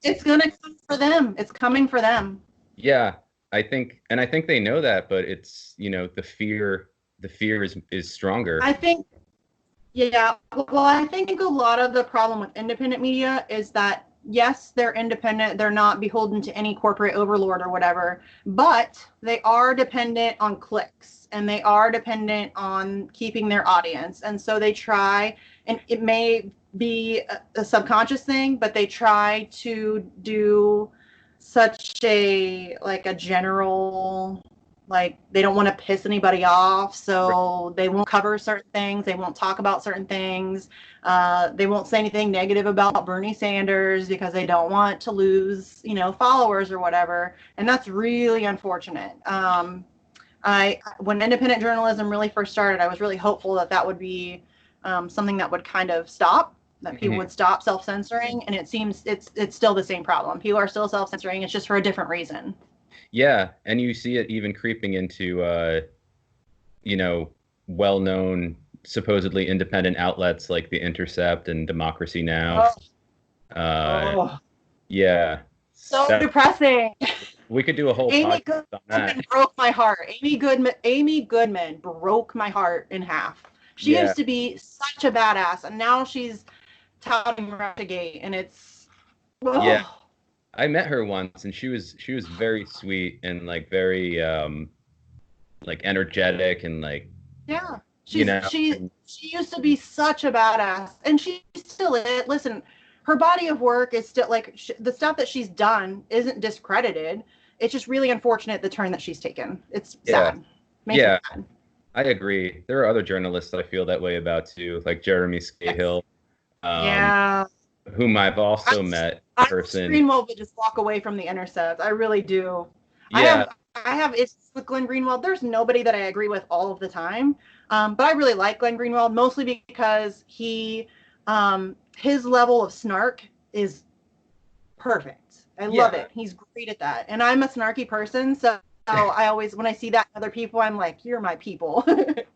It's going to come for them. It's coming for them. Yeah, I think they know that, but it's, the fear is stronger. I think, yeah. Well, I think a lot of the problem with independent media is that, yes, they're independent. They're not beholden to any corporate overlord or whatever, but they are dependent on clicks, and they are dependent on keeping their audience. And so they try, and it may be a subconscious thing, but they try to do such a general, like, they don't want to piss anybody off, so they won't cover certain things, they won't talk about certain things, they won't say anything negative about Bernie Sanders because they don't want to lose followers or whatever. And that's really unfortunate. When independent journalism really first started, I was really hopeful that would be something that would kind of stop, that people would stop self-censoring, and it seems it's still the same problem. People are still self-censoring. It's just for a different reason. Yeah, and you see it even creeping into well-known, supposedly independent outlets like The Intercept and Democracy Now. Yeah. So depressing. We could do a whole Amy podcast on Goodman that. broke my heart. Amy Goodman broke my heart in half. She used to be such a badass, and now she's touting Russiagate, and it's Yeah. I met her once, and she was very sweet and very energetic and she used to be such a badass, and she still is. Listen, her body of work is still the stuff that she's done isn't discredited. It's just really unfortunate the turn that she's taken. It's sad. Makes me sad. I agree. There are other journalists that I feel that way about too, like Jeremy Scahill. Whom I've also met in person. Greenwald would just walk away from The Intercept. I really do. Yeah. I have issues with Glenn Greenwald. There's nobody that I agree with all of the time, but I really like Glenn Greenwald, mostly because his level of snark is perfect. I love it. He's great at that, and I'm a snarky person, so I always, when I see that in other people, I'm like, you're my people.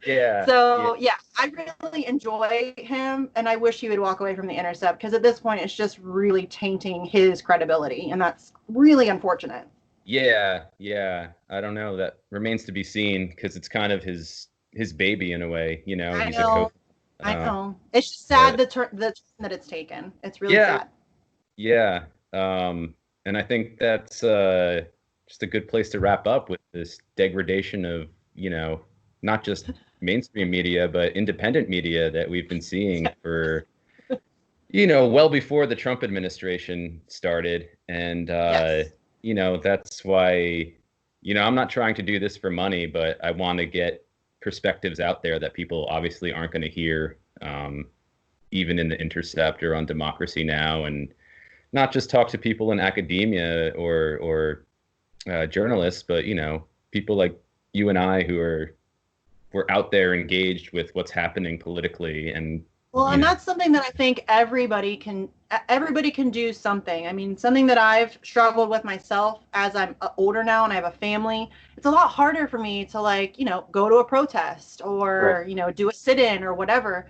Yeah. So I really enjoy him, and I wish he would walk away from The Intercept, because at this point it's just really tainting his credibility, and that's really unfortunate. Yeah. I don't know. That remains to be seen, because it's kind of his baby in a way. I know. It's just sad the turn that it's taken. It's really sad. Yeah. And I think that's just a good place to wrap up with this degradation of, not just mainstream media, but independent media that we've been seeing for, well before the Trump administration started. And, that's why, I'm not trying to do this for money, but I want to get perspectives out there that people obviously aren't going to hear, even in The Intercept or on Democracy Now, and not just talk to people in academia or journalists, but people like you and I who we're out there engaged with what's happening politically. And and that's something that I think everybody can do something. I mean, something that I've struggled with myself as I'm older now and I have a family. It's a lot harder for me to go to a protest or do a sit-in or whatever.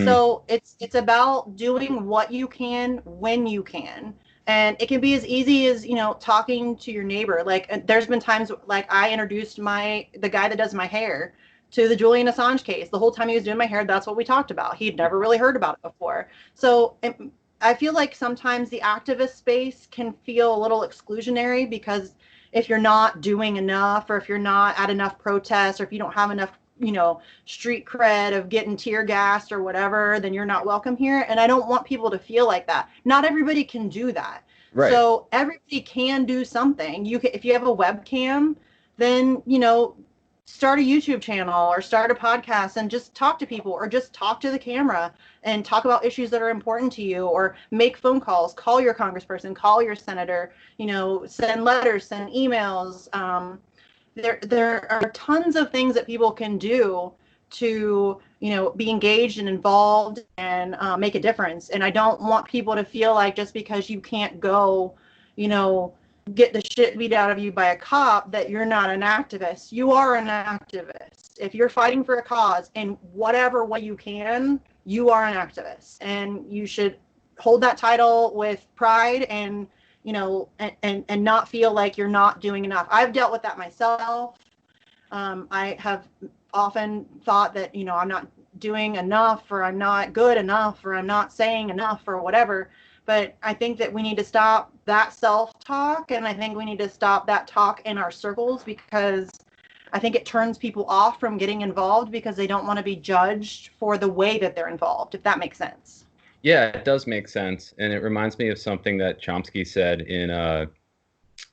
So it's about doing what you can when you can. And it can be as easy as, talking to your neighbor. Like, there's been times like I introduced the guy that does my hair to the Julian Assange case. The whole time he was doing my hair, that's what we talked about. He'd never really heard about it before. So I feel like sometimes the activist space can feel a little exclusionary, because if you're not doing enough, or if you're not at enough protests, or if you don't have enough, street cred of getting tear gassed or whatever, then you're not welcome here. And I don't want people to feel like that. Not everybody can do that. Right. So everybody can do something. If you have a webcam, then, start a YouTube channel or start a podcast and just talk to people, or just talk to the camera and talk about issues that are important to you, or make phone calls, call your congressperson, call your senator, send letters, send emails. There are tons of things that people can do to, be engaged and involved and make a difference. And I don't want people to feel like just because you can't go, get the shit beat out of you by a cop, that you're not an activist. You are an activist. If you're fighting for a cause in whatever way you can, you are an activist, and you should hold that title with pride, and and not feel like you're not doing enough. I've dealt with that myself. I have often thought that, I'm not doing enough, or I'm not good enough, or I'm not saying enough, or whatever. But I think that we need to stop that self-talk, and I think we need to stop that talk in our circles, because I think it turns people off from getting involved, because they don't want to be judged for the way that they're involved, if that makes sense. Yeah, it does make sense. And it reminds me of something that Chomsky said in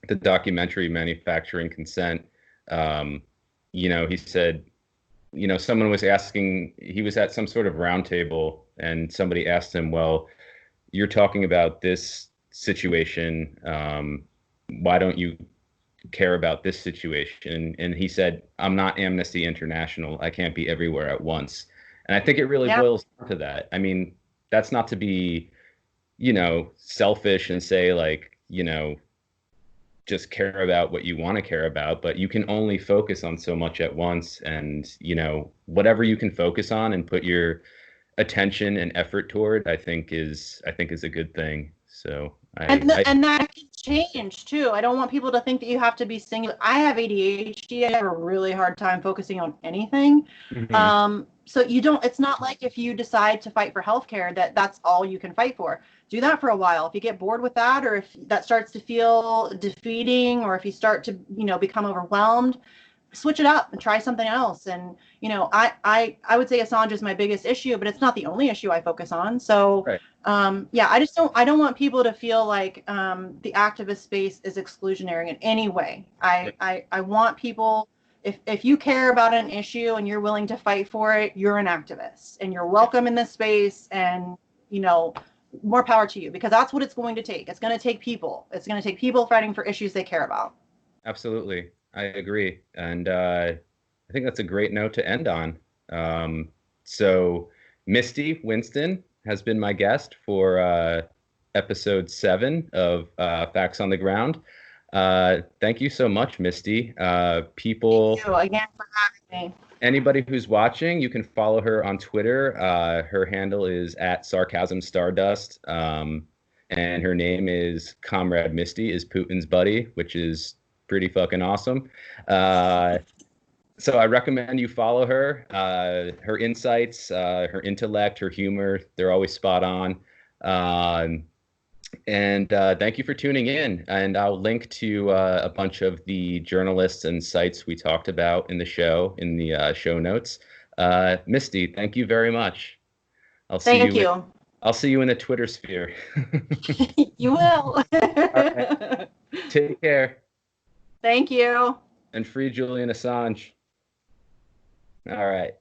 the documentary Manufacturing Consent. He said, someone was asking, he was at some sort of roundtable, and somebody asked him, well, you're talking about this situation. Why don't you care about this situation? And he said, I'm not Amnesty International. I can't be everywhere at once. And I think it really boils down to that. I mean, that's not to be, selfish and say, like, just care about what you want to care about, but you can only focus on so much at once. And, whatever you can focus on and put your attention and effort toward, I think is a good thing. So and that can change too. I don't want people to think that you have to be singular. I have ADHD. I have a really hard time focusing on anything. Mm-hmm. So it's not like if you decide to fight for healthcare, that's all you can fight for. Do that for a while. If you get bored with that, or if that starts to feel defeating, or if you start to, become overwhelmed, switch it up and try something else. And, I would say Assange is my biggest issue, but it's not the only issue I focus on. So, right. I don't want people to feel like the activist space is exclusionary in any way. I want people, if you care about an issue and you're willing to fight for it, you're an activist, and you're welcome in this space, and, more power to you, because that's what it's going to take. It's going to take people. It's going to take people fighting for issues they care about. Absolutely. I agree. And I think that's a great note to end on. So Misty Winston has been my guest for episode 7 of Facts on the Ground. Thank you so much, Misty. Thank you again for having me. Anybody who's watching, you can follow her on Twitter. Her handle is @sarcasmstardust. And her name is Comrade Misty, is Putin's buddy, which is pretty fucking awesome. So I recommend you follow her. Her insights, her intellect, her humor, they're always spot on. And thank you for tuning in. And I'll link to a bunch of the journalists and sites we talked about in the show, in the show notes. Misty, thank you very much. Thank you. I'll see you in the Twitter sphere. You will. All right. Take care. Thank you. And free Julian Assange. All right.